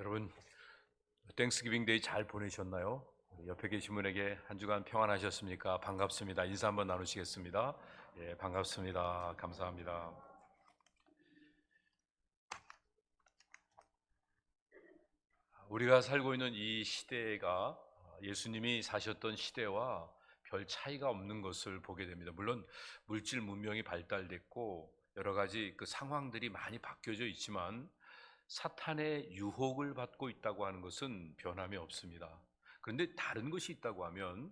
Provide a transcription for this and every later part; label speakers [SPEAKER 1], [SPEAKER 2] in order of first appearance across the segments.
[SPEAKER 1] 여러분, 땡스기빙 데이 잘 보내셨나요? 옆에 계신 분에게 한 주간 평안하셨습니까? 반갑습니다. 인사 한번 나누시겠습니다. 예, 반갑습니다. 감사합니다. 우리가 살고 있는 이 시대가 예수님이 사셨던 시대와 별 차이가 없는 것을 보게 됩니다. 물론 물질 문명이 발달됐고 여러 가지 그 상황들이 많이 바뀌어져 있지만 사탄의 유혹을 받고 있다고 하는 것은 변함이 없습니다. 그런데 다른 것이 있다고 하면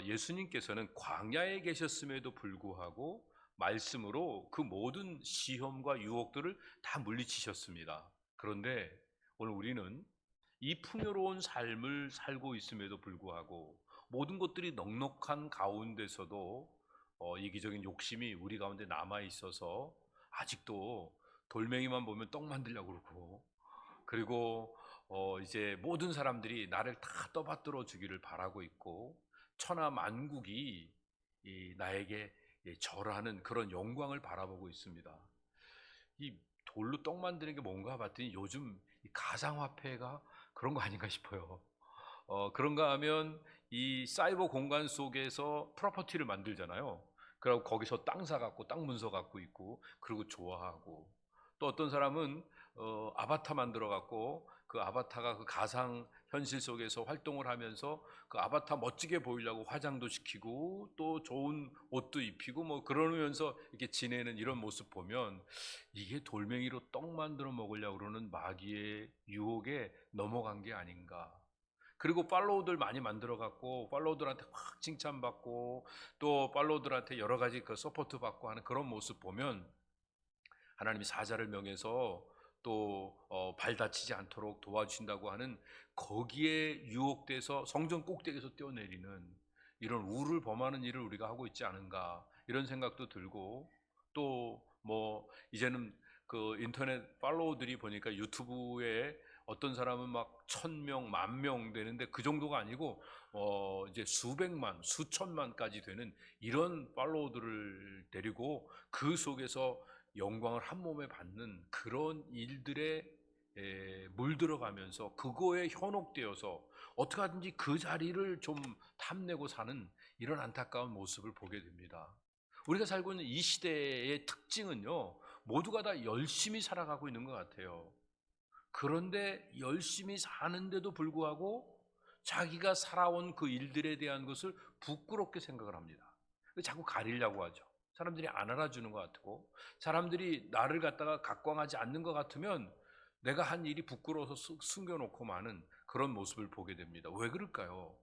[SPEAKER 1] 예수님께서는 광야에 계셨음에도 불구하고 말씀으로 그 모든 시험과 유혹들을 다 물리치셨습니다. 그런데 오늘 우리는 이 풍요로운 삶을 살고 있음에도 불구하고 모든 것들이 넉넉한 가운데서도 이기적인 욕심이 우리 가운데 남아 있어서 아직도 돌멩이만 보면 떡 만들려고 그러고, 그리고 이제 모든 사람들이 나를 다 떠받들어 주기를 바라고 있고, 천하 만국이 나에게 절하는 그런 영광을 바라보고 있습니다. 이 돌로 떡 만드는 게 뭔가 봤더니 요즘 이 가상화폐가 그런 거 아닌가 싶어요. 그런가 하면 이 사이버 공간 속에서 프로퍼티를 만들잖아요. 그리고 거기서 땅 사갖고 땅 문서 갖고 있고 그리고 좋아하고, 또 어떤 사람은 아바타 만들어 갖고 그 아바타가 그 가상 현실 속에서 활동을 하면서 그 아바타 멋지게 보이려고 화장도 시키고 또 좋은 옷도 입히고 뭐 그러면서 이렇게 지내는 이런 모습 보면 이게 돌멩이로 떡 만들어 먹으려고 그러는 마귀의 유혹에 넘어간 게 아닌가. 그리고 팔로우들 많이 만들어 갖고 팔로우들한테 확 칭찬받고 또 팔로우들한테 여러 가지 그 서포트 받고 하는 그런 모습 보면 하나님이 사자를 명해서 또 발 다치지 않도록 도와주신다고 하는 거기에 유혹돼서 성전 꼭대기에서 뛰어내리는 이런 우를 범하는 일을 우리가 하고 있지 않은가, 이런 생각도 들고, 또 뭐 이제는 그 인터넷 팔로우들이 보니까 유튜브에 어떤 사람은 막 1,000명, 10,000명 되는데 그 정도가 아니고 이제 수백만, 수천만까지 되는 이런 팔로우들을 데리고 그 속에서 영광을 한 몸에 받는 그런 일들에 물들어가면서 그거에 현혹되어서 어떻게 하든지 그 자리를 좀 탐내고 사는 이런 안타까운 모습을 보게 됩니다. 우리가 살고 있는 이 시대의 특징은요, 모두가 다 열심히 살아가고 있는 것 같아요. 그런데 열심히 사는데도 불구하고 자기가 살아온 그 일들에 대한 것을 부끄럽게 생각을 합니다. 자꾸 가리려고 하죠. 사람들이 안 알아주는 것 같고, 사람들이 나를 갖다가 각광하지 않는 것 같으면 내가 한 일이 부끄러워서 숨겨놓고 마는 그런 모습을 보게 됩니다. 왜 그럴까요?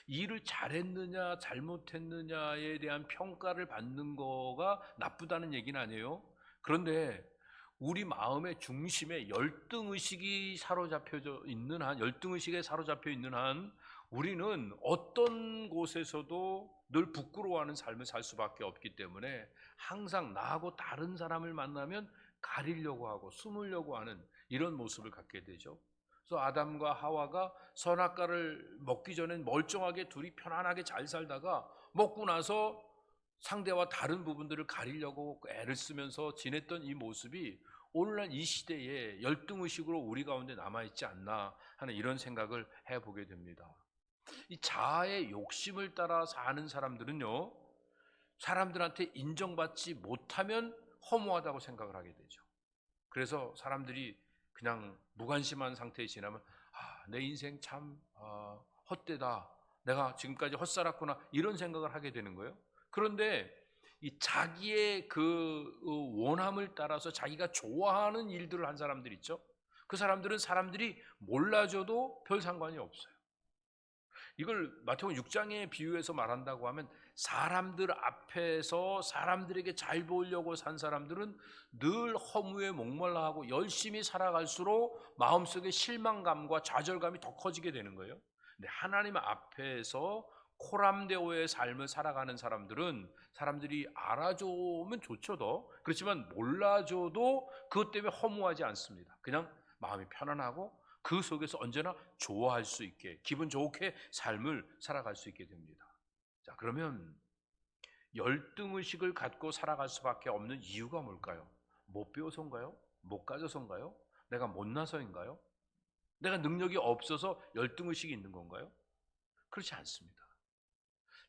[SPEAKER 1] 일을 잘했느냐 잘못했느냐에 대한 평가를 받는 거가 나쁘다는 얘기는 아니에요. 그런데 우리 마음의 중심에 열등의식이 사로잡혀져 있는 한, 열등의식에 사로잡혀 있는 한 우리는 어떤 곳에서도 늘 부끄러워하는 삶을 살 수밖에 없기 때문에 항상 나하고 다른 사람을 만나면 가리려고 하고 숨으려고 하는 이런 모습을 갖게 되죠. 그래서 아담과 하와가 선악과를 먹기 전엔 멀쩡하게 둘이 편안하게 잘 살다가 먹고 나서 상대와 다른 부분들을 가리려고 애를 쓰면서 지냈던 이 모습이 오늘날 이 시대에 열등의식으로 우리 가운데 남아있지 않나 하는 이런 생각을 해보게 됩니다. 이 자아의 욕심을 따라 사는 사람들은요, 사람들한테 인정받지 못하면 허무하다고 생각을 하게 되죠. 그래서 사람들이 그냥 무관심한 상태에 지나면 내 인생 참 헛되다, 내가 지금까지 헛살았구나, 이런 생각을 하게 되는 거예요. 그런데 이 자기의 그 원함을 따라서 자기가 좋아하는 일들을 한 사람들 있죠. 그 사람들은 사람들이 몰라줘도 별 상관이 없어요. 이걸 마태복음 6장에 비유해서 말한다고 하면 사람들 앞에서 사람들에게 잘 보이려고 산 사람들은 늘 허무에 목말라하고 열심히 살아갈수록 마음속에 실망감과 좌절감이 더 커지게 되는 거예요. 근데 하나님 앞에서 코람데오의 삶을 살아가는 사람들은 사람들이 알아주면 좋죠. 더 그렇지만 몰라줘도 그것 때문에 허무하지 않습니다. 그냥 마음이 편안하고 그 속에서 언제나 좋아할 수 있게, 기분 좋게 삶을 살아갈 수 있게 됩니다. 자, 그러면 열등의식을 갖고 살아갈 수밖에 없는 이유가 뭘까요? 못 배워서인가요? 못 가져서인가요? 내가 못나서인가요? 내가 능력이 없어서 열등의식이 있는 건가요? 그렇지 않습니다.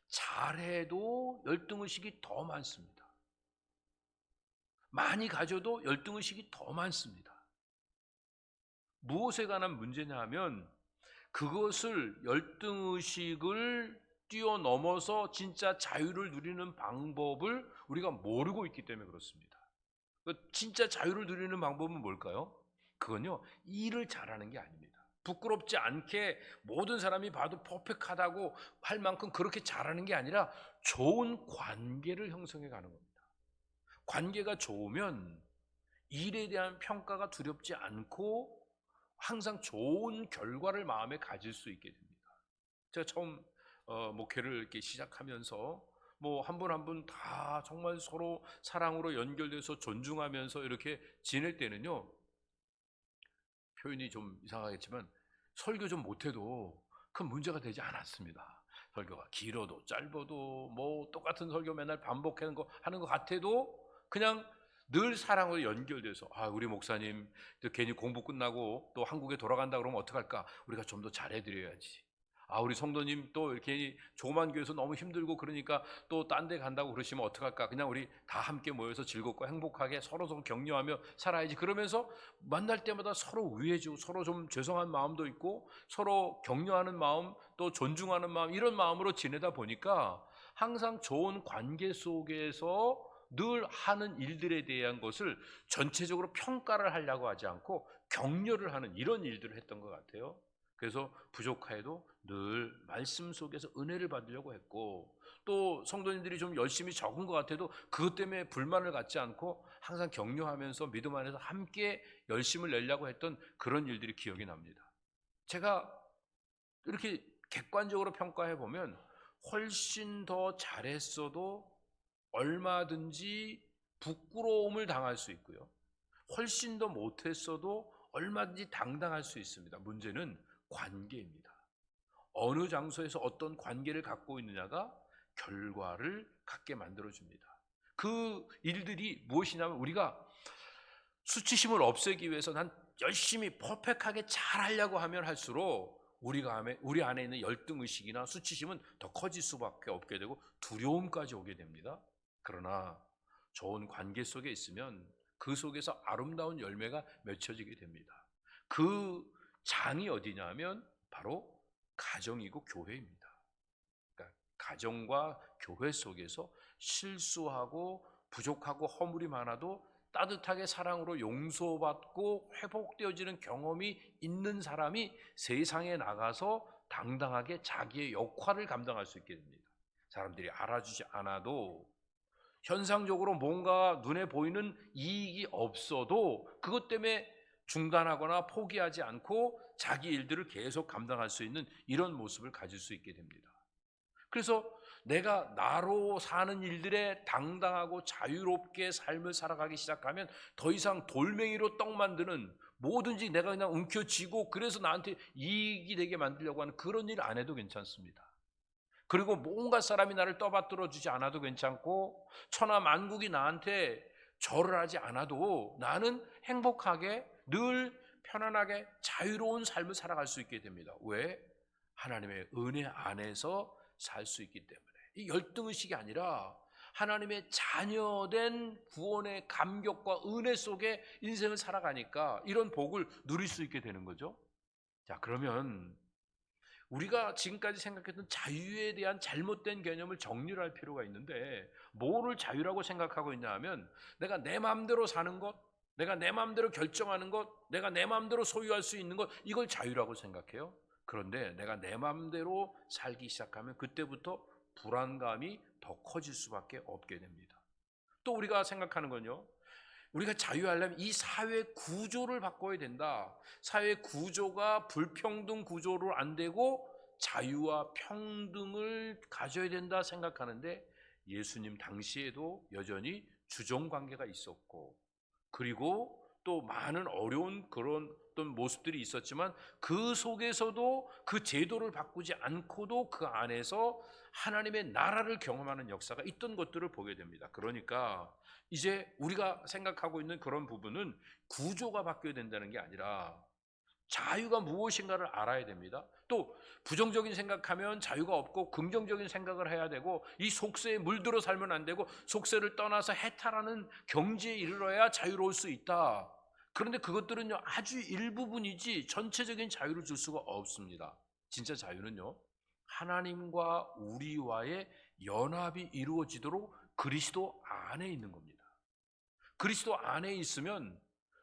[SPEAKER 1] 잘해도 열등의식이 더 많습니다. 많이 가져도 열등의식이 더 많습니다. 무엇에 관한 문제냐 하면 그것을 열등의식을 뛰어넘어서 진짜 자유를 누리는 방법을 우리가 모르고 있기 때문에 그렇습니다. 진짜 자유를 누리는 방법은 뭘까요? 그건요, 일을 잘하는 게 아닙니다. 부끄럽지 않게 모든 사람이 봐도 퍼펙트하다고 할 만큼 그렇게 잘하는 게 아니라 좋은 관계를 형성해 가는 겁니다. 관계가 좋으면 일에 대한 평가가 두렵지 않고 항상 좋은 결과를 마음에 가질 수 있게 됩니다. 제가 처음 목회를 이렇게 시작하면서 뭐 한 분 한 분 다 정말 서로 사랑으로 연결돼서 존중하면서 이렇게 지낼 때는요, 표현이 좀 이상하겠지만 설교 좀 못해도 큰 문제가 되지 않았습니다. 설교가 길어도 짧아도 뭐 똑같은 설교 맨날 반복하는 거 하는 것 같아도 그냥 늘 사랑으로 연결돼서, 아, 우리 목사님 또 괜히 공부 끝나고 또 한국에 돌아간다 그러면 어떡할까? 우리가 좀 더 잘해드려야지. 아, 우리 성도님 또 이렇게 조그만 교회에서 너무 힘들고 그러니까 또 딴 데 간다고 그러시면 어떡할까? 그냥 우리 다 함께 모여서 즐겁고 행복하게 서로 격려하며 살아야지. 그러면서 만날 때마다 서로 위해주고 서로 좀 죄송한 마음도 있고 서로 격려하는 마음 또 존중하는 마음, 이런 마음으로 지내다 보니까 항상 좋은 관계 속에서 늘 하는 일들에 대한 것을 전체적으로 평가를 하려고 하지 않고 격려를 하는 이런 일들을 했던 것 같아요. 그래서 부족하여도 늘 말씀 속에서 은혜를 받으려고 했고, 또 성도님들이 좀 열심히 적은 것 같아도 그것 때문에 불만을 갖지 않고 항상 격려하면서 믿음 안에서 함께 열심을 내려고 했던 그런 일들이 기억이 납니다. 제가 이렇게 객관적으로 평가해 보면 훨씬 더 잘했어도 얼마든지 부끄러움을 당할 수 있고요, 훨씬 더 못했어도 얼마든지 당당할 수 있습니다. 문제는 관계입니다. 어느 장소에서 어떤 관계를 갖고 있느냐가 결과를 갖게 만들어줍니다. 그 일들이 무엇이냐면, 우리가 수치심을 없애기 위해서 난 열심히 퍼펙트하게 잘하려고 하면 할수록 우리 안에 있는 열등의식이나 수치심은 더 커질 수밖에 없게 되고 두려움까지 오게 됩니다. 그러나 좋은 관계 속에 있으면 그 속에서 아름다운 열매가 맺혀지게 됩니다. 그 장이 어디냐면 바로 가정이고 교회입니다. 그러니까 가정과 교회 속에서 실수하고 부족하고 허물이 많아도 따뜻하게 사랑으로 용서받고 회복되어지는 경험이 있는 사람이 세상에 나가서 당당하게 자기의 역할을 감당할 수 있게 됩니다. 사람들이 알아주지 않아도 현상적으로 뭔가 눈에 보이는 이익이 없어도 그것 때문에 중단하거나 포기하지 않고 자기 일들을 계속 감당할 수 있는 이런 모습을 가질 수 있게 됩니다. 그래서 내가 나로 사는 일들에 당당하고 자유롭게 삶을 살아가기 시작하면 더 이상 돌멩이로 떡 만드는, 뭐든지 내가 그냥 움켜쥐고 그래서 나한테 이익이 되게 만들려고 하는 그런 일 안 해도 괜찮습니다. 그리고 뭔가 사람이 나를 떠받들어 주지 않아도 괜찮고 천하 만국이 나한테 절을 하지 않아도 나는 행복하게 늘 편안하게 자유로운 삶을 살아갈 수 있게 됩니다. 왜? 하나님의 은혜 안에서 살 수 있기 때문에. 이 열등의식이 아니라 하나님의 자녀된 구원의 감격과 은혜 속에 인생을 살아가니까 이런 복을 누릴 수 있게 되는 거죠. 자, 그러면 우리가 지금까지 생각했던 자유에 대한 잘못된 개념을 정리를 할 필요가 있는데, 뭐를 자유라고 생각하고 있냐 하면 내가 내 마음대로 사는 것, 내가 내 마음대로 결정하는 것, 내가 내 마음대로 소유할 수 있는 것, 이걸 자유라고 생각해요. 그런데 내가 내 마음대로 살기 시작하면 그때부터 불안감이 더 커질 수밖에 없게 됩니다. 또 우리가 생각하는 건요, 우리가 자유하려면 이 사회 구조를 바꿔야 된다. 사회 구조가 불평등 구조로 안 되고 자유와 평등을 가져야 된다 생각하는데, 예수님 당시에도 여전히 주종 관계가 있었고, 그리고 또 많은 어려운 그런 어떤 모습들이 있었지만 그 속에서도 그 제도를 바꾸지 않고도 그 안에서 하나님의 나라를 경험하는 역사가 있던 것들을 보게 됩니다. 그러니까 이제 우리가 생각하고 있는 그런 부분은 구조가 바뀌어야 된다는 게 아니라 자유가 무엇인가를 알아야 됩니다. 또 부정적인 생각하면 자유가 없고 긍정적인 생각을 해야 되고, 이 속세에 물들어 살면 안 되고 속세를 떠나서 해탈하는 경지에 이르러야 자유로울 수 있다. 그런데 그것들은요, 아주 일부분이지 전체적인 자유를 줄 수가 없습니다. 진짜 자유는요, 하나님과 우리와의 연합이 이루어지도록 그리스도 안에 있는 겁니다. 그리스도 안에 있으면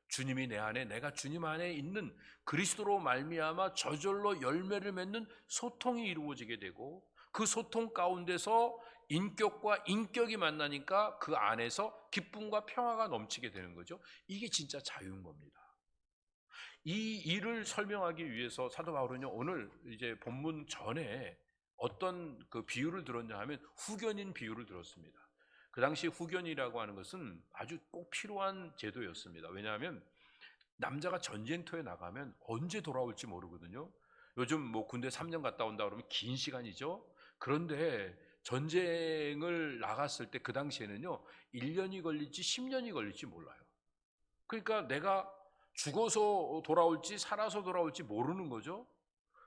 [SPEAKER 1] 주님이 내 안에, 내가 주님 안에 있는 그리스도로 말미암아 저절로 열매를 맺는 소통이 이루어지게 되고, 그 소통 가운데서 인격과 인격이 만나니까 그 안에서 기쁨과 평화가 넘치게 되는 거죠. 이게 진짜 자유인 겁니다. 이 일을 설명하기 위해서 사도 바울은요, 오늘 이제 본문 전에 어떤 그 비유를 들었냐 하면 후견인 비유를 들었습니다. 그 당시 후견이라고 하는 것은 아주 꼭 필요한 제도였습니다. 왜냐하면 남자가 전쟁터에 나가면 언제 돌아올지 모르거든요. 요즘 뭐 군대 3년 갔다 온다 그러면 긴 시간이죠. 그런데 전쟁을 나갔을 때 그 당시에는요, 1년이 걸릴지 10년이 걸릴지 몰라요. 그러니까 내가 죽어서 돌아올지 살아서 돌아올지 모르는 거죠.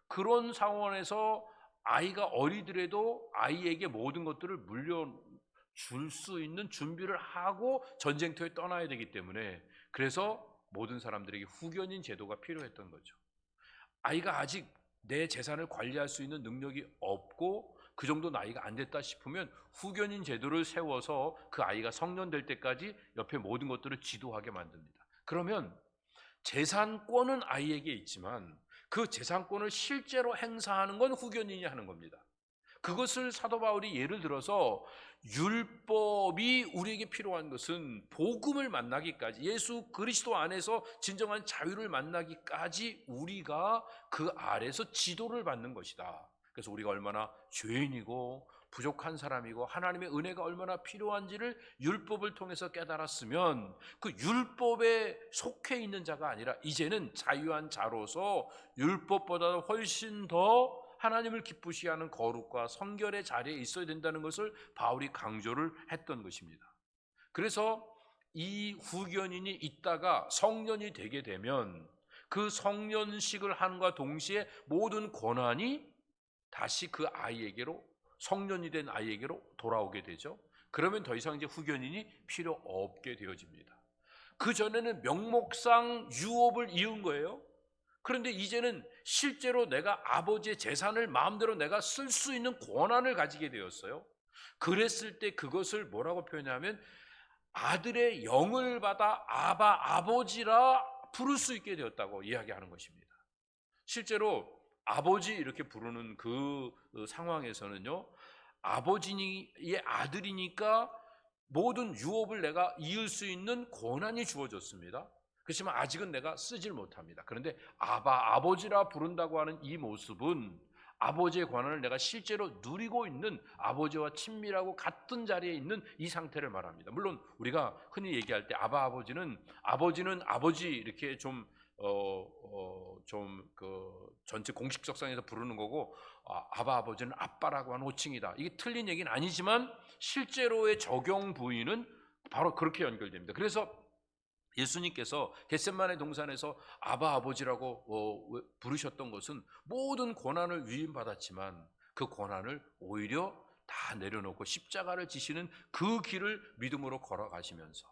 [SPEAKER 1] 그런 상황에서 아이가 어리더라도 아이에게 모든 것들을 물려줄 수 있는 준비를 하고 전쟁터에 떠나야 되기 때문에, 그래서 모든 사람들에게 후견인 제도가 필요했던 거죠. 아이가 아직 내 재산을 관리할 수 있는 능력이 없고 그 정도 나이가 안 됐다 싶으면 후견인 제도를 세워서 그 아이가 성년 될 때까지 옆에 모든 것들을 지도하게 만듭니다. 그러면 재산권은 아이에게 있지만 그 재산권을 실제로 행사하는 건 후견인이 하는 겁니다. 그것을 사도 바울이 예를 들어서, 율법이 우리에게 필요한 것은 복음을 만나기까지, 예수 그리스도 안에서 진정한 자유를 만나기까지 우리가 그 아래서 지도를 받는 것이다. 그래서 우리가 얼마나 죄인이고 부족한 사람이고 하나님의 은혜가 얼마나 필요한지를 율법을 통해서 깨달았으면, 그 율법에 속해 있는 자가 아니라 이제는 자유한 자로서 율법보다 훨씬 더 하나님을 기쁘시게 하는 거룩과 성결의 자리에 있어야 된다는 것을 바울이 강조를 했던 것입니다. 그래서 이 후견인이 있다가 성년이 되게 되면 그 성년식을 함과 동시에 모든 권한이 다시 그 아이에게로, 성년이 된 아이에게로 돌아오게 되죠. 그러면 더 이상 이제 후견인이 필요 없게 되어집니다. 그 전에는 명목상 유업을 이은 거예요. 그런데 이제는 실제로 내가 아버지의 재산을 마음대로 내가 쓸 수 있는 권한을 가지게 되었어요. 그랬을 때 그것을 뭐라고 표현하면 아들의 영을 받아 아바, 아버지라 부를 수 있게 되었다고 이야기하는 것입니다. 실제로 아버지 이렇게 부르는 그 상황에서는요, 아버지의 아들이니까 모든 유업을 내가 이을 수 있는 권한이 주어졌습니다. 그렇지만 아직은 내가 쓰질 못합니다. 그런데 아바, 아버지라 부른다고 하는 이 모습은 아버지의 권한을 내가 실제로 누리고 있는, 아버지와 친밀하고 같은 자리에 있는 이 상태를 말합니다. 물론 우리가 흔히 얘기할 때 아바, 아버지는 아버지 이렇게 좀 전체 공식적상에서 부르는 거고, 아바, 아버지는 아빠라고 하는 호칭이다. 이게 틀린 얘기는 아니지만 실제로의 적용 부위는 바로 그렇게 연결됩니다. 그래서 예수님께서 겟세마네 동산에서 아바, 아버지라고 부르셨던 것은 모든 권한을 위임받았지만 그 권한을 오히려 다 내려놓고 십자가를 지시는 그 길을 믿음으로 걸어가시면서,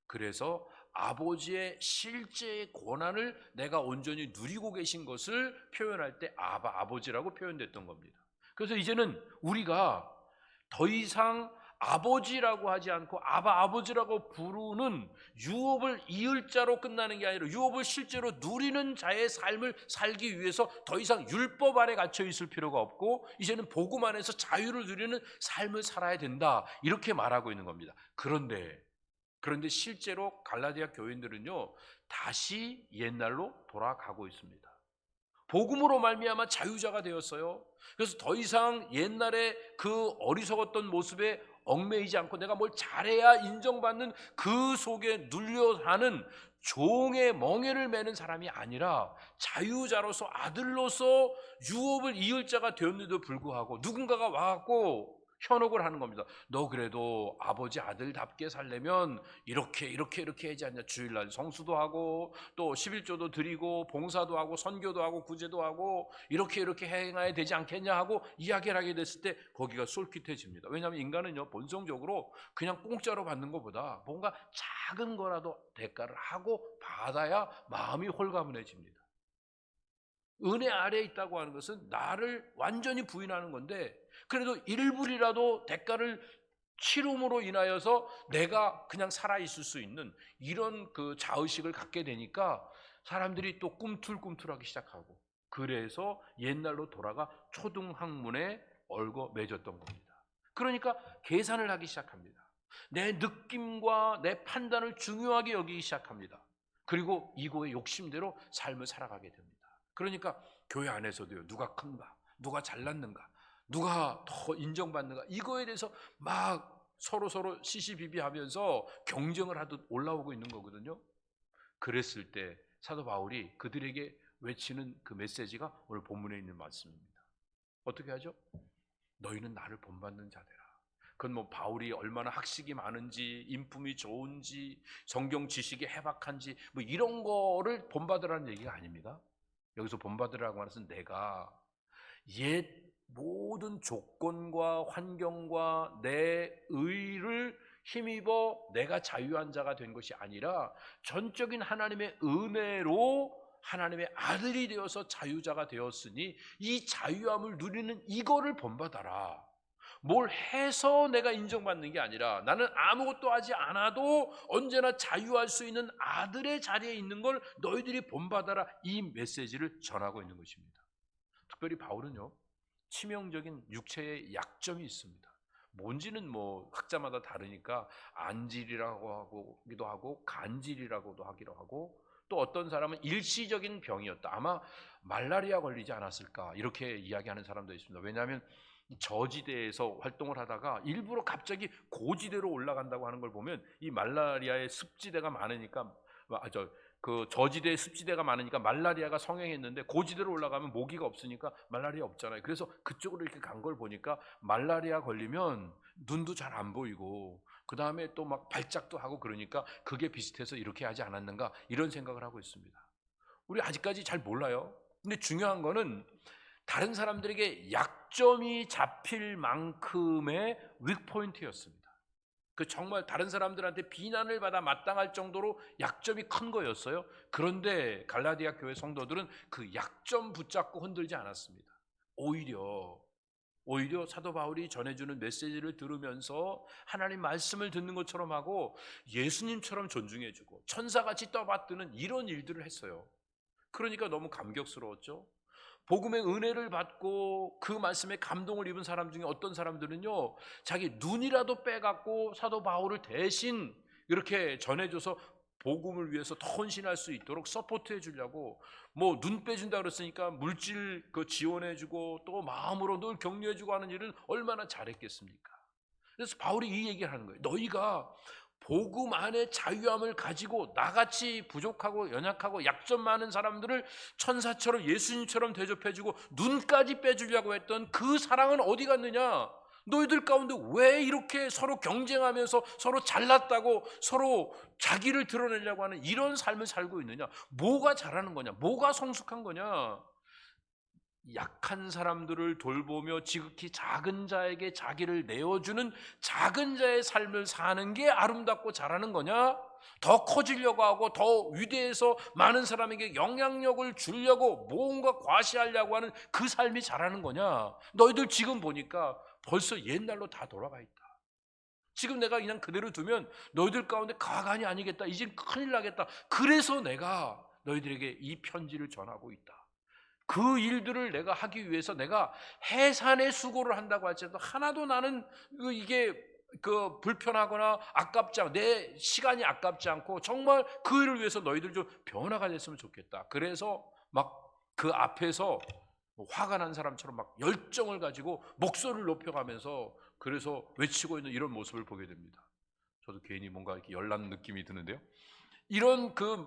[SPEAKER 1] 그래서 아버지의 실제의 권한을 내가 온전히 누리고 계신 것을 표현할 때 아바, 아버지라고 표현됐던 겁니다. 그래서 이제는 우리가 더 이상 아버지라고 하지 않고 아바, 아버지라고 부르는 유업을 이을 자로 끝나는 게 아니라 유업을 실제로 누리는 자의 삶을 살기 위해서 더 이상 율법 아래 갇혀 있을 필요가 없고 이제는 복음 안에서 자유를 누리는 삶을 살아야 된다, 이렇게 말하고 있는 겁니다. 그런데 실제로 갈라디아 교인들은요, 다시 옛날로 돌아가고 있습니다. 복음으로 말미암아 자유자가 되었어요. 그래서 더 이상 옛날에 그 어리석었던 모습에 얽매이지 않고 내가 뭘 잘해야 인정받는 그 속에 눌려 사는 종의 멍에를 매는 사람이 아니라 자유자로서, 아들로서 유업을 이을 자가 되었는데도 불구하고 누군가가 와갖고 현혹을 하는 겁니다. 너 그래도 아버지 아들답게 살려면 이렇게 하지 않냐. 주일날 성수도 하고 또 11조도 드리고 봉사도 하고 선교도 하고 구제도 하고 이렇게 행해야 되지 않겠냐 하고 이야기를 하게 됐을 때 거기가 솔깃해집니다. 왜냐하면 인간은요, 본성적으로 그냥 공짜로 받는 것보다 뭔가 작은 거라도 대가를 하고 받아야 마음이 홀가분해집니다. 은혜 아래에 있다고 하는 것은 나를 완전히 부인하는 건데, 그래도 일부리라도 대가를 치름으로 인하여서 내가 그냥 살아있을 수 있는 이런 그 자의식을 갖게 되니까 사람들이 또 꿈틀꿈틀하기 시작하고, 그래서 옛날로 돌아가 초등학문에 얽어 맺었던 겁니다. 그러니까 계산을 하기 시작합니다. 내 느낌과 내 판단을 중요하게 여기기 시작합니다. 그리고 이거의 욕심대로 삶을 살아가게 됩니다. 그러니까 교회 안에서도요, 누가 큰가, 누가 잘났는가, 누가 더 인정받는가, 이거에 대해서 막 서로 시시비비하면서 경쟁을 하듯 올라오고 있는 거거든요. 그랬을 때 사도 바울이 그들에게 외치는 그 메시지가 오늘 본문에 있는 말씀입니다. 어떻게 하죠? 너희는 나를 본받는 자들아. 그건 뭐 바울이 얼마나 학식이 많은지, 인품이 좋은지, 성경 지식이 해박한지 뭐 이런 거를 본받으라는 얘기가 아닙니다. 여기서 본받으라고 하는 것은 내가 옛 모든 조건과 환경과 내 의를 힘입어 내가 자유한 자가 된 것이 아니라 전적인 하나님의 은혜로 하나님의 아들이 되어서 자유자가 되었으니 이 자유함을 누리는 이거를 본받아라. 뭘 해서 내가 인정받는 게 아니라 나는 아무것도 하지 않아도 언제나 자유할 수 있는 아들의 자리에 있는 걸 너희들이 본받아라, 이 메시지를 전하고 있는 것입니다. 특별히 바울은요, 치명적인 육체의 약점이 있습니다. 뭔지는 뭐 학자마다 다르니까 안질이라고 하기도 하고 간질이라고도 하기도 하고, 또 어떤 사람은 일시적인 병이었다, 아마 말라리아 걸리지 않았을까, 이렇게 이야기하는 사람도 있습니다. 왜냐하면 저지대에서 활동을 하다가 일부러 갑자기 고지대로 올라간다고 하는 걸 보면 이 말라리아의 습지대가 많으니까, 그 저지대에 습지대가 많으니까 말라리아가 성행했는데 고지대로 올라가면 모기가 없으니까 말라리아 없잖아요. 그래서 그쪽으로 이렇게 간 걸 보니까 말라리아 걸리면 눈도 잘 안 보이고 그 다음에 또 막 발작도 하고, 그러니까 그게 비슷해서 이렇게 하지 않았는가, 이런 생각을 하고 있습니다. 우리 아직까지 잘 몰라요. 근데 중요한 거는 다른 사람들에게 약점이 잡힐 만큼의 윅포인트였습니다. 그 정말 다른 사람들한테 비난을 받아 마땅할 정도로 약점이 큰 거였어요. 그런데 갈라디아 교회 성도들은 그 약점 붙잡고 흔들지 않았습니다. 오히려 사도 바울이 전해주는 메시지를 들으면서 하나님 말씀을 듣는 것처럼 하고 예수님처럼 존중해주고 천사같이 떠받드는 이런 일들을 했어요. 그러니까 너무 감격스러웠죠. 복음의 은혜를 받고 그 말씀에 감동을 입은 사람 중에 어떤 사람들은요, 자기 눈이라도 빼갖고 사도 바울을 대신 이렇게 전해줘서 복음을 위해서 더 헌신할 수 있도록 서포트해 주려고, 뭐 눈 빼준다 그랬으니까 물질 그 지원해주고 또 마음으로 늘 격려해주고 하는 일을 얼마나 잘했겠습니까? 그래서 바울이 이 얘기를 하는 거예요. 너희가 복음 안에 자유함을 가지고 나같이 부족하고 연약하고 약점 많은 사람들을 천사처럼 예수님처럼 대접해주고 눈까지 빼주려고 했던 그 사랑은 어디 갔느냐? 너희들 가운데 왜 이렇게 서로 경쟁하면서 서로 잘났다고 서로 자기를 드러내려고 하는 이런 삶을 살고 있느냐? 뭐가 잘하는 거냐? 뭐가 성숙한 거냐? 약한 사람들을 돌보며 지극히 작은 자에게 자기를 내어주는 작은 자의 삶을 사는 게 아름답고 잘하는 거냐? 더 커지려고 하고 더 위대해서 많은 사람에게 영향력을 주려고 뭔가 과시하려고 하는 그 삶이 잘하는 거냐? 너희들 지금 보니까 벌써 옛날로 다 돌아가 있다. 지금 내가 그냥 그대로 두면 너희들 가운데 가관이 아니겠다, 이젠 큰일 나겠다. 그래서 내가 너희들에게 이 편지를 전하고 있다. 그 일들을 내가 하기 위해서 내가 해산의 수고를 한다고 할지라도 하나도 나는 이게 그 불편하거나 아깝지 않고 내 시간이 아깝지 않고 정말 그 일을 위해서 너희들 좀 변화가 됐으면 좋겠다. 그래서 막 그 앞에서 화가 난 사람처럼 막 열정을 가지고 목소리를 높여가면서 그래서 외치고 있는 이런 모습을 보게 됩니다. 저도 괜히 뭔가 이렇게 열나는 느낌이 드는데요. 이런 그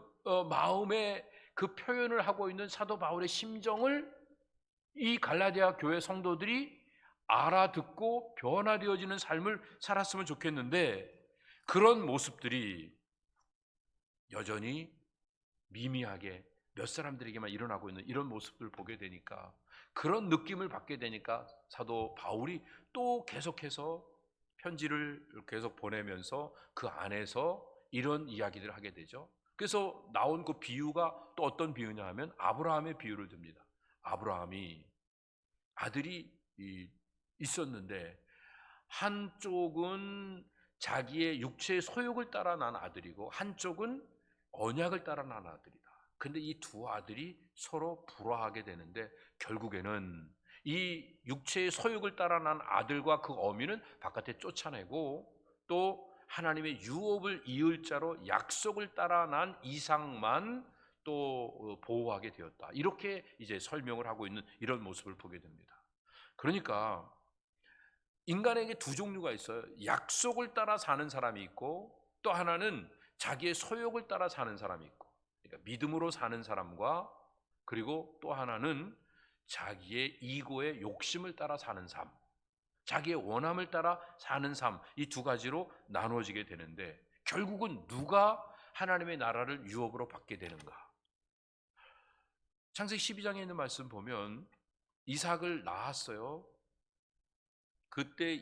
[SPEAKER 1] 마음의 그 표현을 하고 있는 사도 바울의 심정을 이 갈라디아 교회 성도들이 알아듣고 변화되어지는 삶을 살았으면 좋겠는데 그런 모습들이 여전히 미미하게 몇 사람들에게만 일어나고 있는 이런 모습들을 보게 되니까, 그런 느낌을 받게 되니까 사도 바울이 또 계속해서 편지를 계속 보내면서 그 안에서 이런 이야기들을 하게 되죠. 그래서 나온 그 비유가 또 어떤 비유냐 하면 아브라함의 비유를 듭니다. 아브라함이 아들이 있었는데 한쪽은 자기의 육체의 소욕을 따라 난 아들이고 한쪽은 언약을 따라 난 아들이다. 근데 이 두 아들이 서로 불화하게 되는데 결국에는 이 육체의 소욕을 따라 난 아들과 그 어미는 바깥에 쫓아내고, 또 하나님의 유업을 이을 자로 약속을 따라 난 이삭만 또 보호하게 되었다. 이렇게 이제 설명을 하고 있는 이런 모습을 보게 됩니다. 그러니까 인간에게 두 종류가 있어요. 약속을 따라 사는 사람이 있고, 또 하나는 자기의 소욕을 따라 사는 사람이 있고, 그러니까 믿음으로 사는 사람과, 그리고 또 하나는 자기의 이고의 욕심을 따라 사는 삶, 자기의 원함을 따라 사는 삶, 이 두 가지로 나누어지게 되는데 결국은 누가 하나님의 나라를 유업으로 받게 되는가? 창세기 12장에 있는 말씀 보면 이삭을 낳았어요. 그때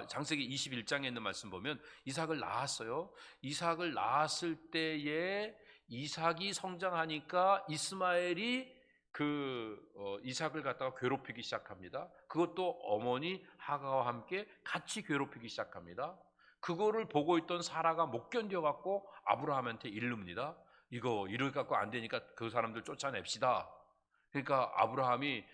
[SPEAKER 1] 창세기 21장에 있는 말씀 보면 이삭을 낳았어요. 이삭을 낳았을 때에 이삭이 성장하니까 이스마엘이 이삭을 갖다가 괴롭히기 시작합니다. 그것도 어머니 하가와 함께 같이 괴롭히기 시작합니다. 그거를 보고 있던 사라가 못 견뎌 갖고 아브라함한테 이릅니다. 이럴 갖고 안 되니까 그 사람들 쫓아냅시다. 그러니까 아브라함이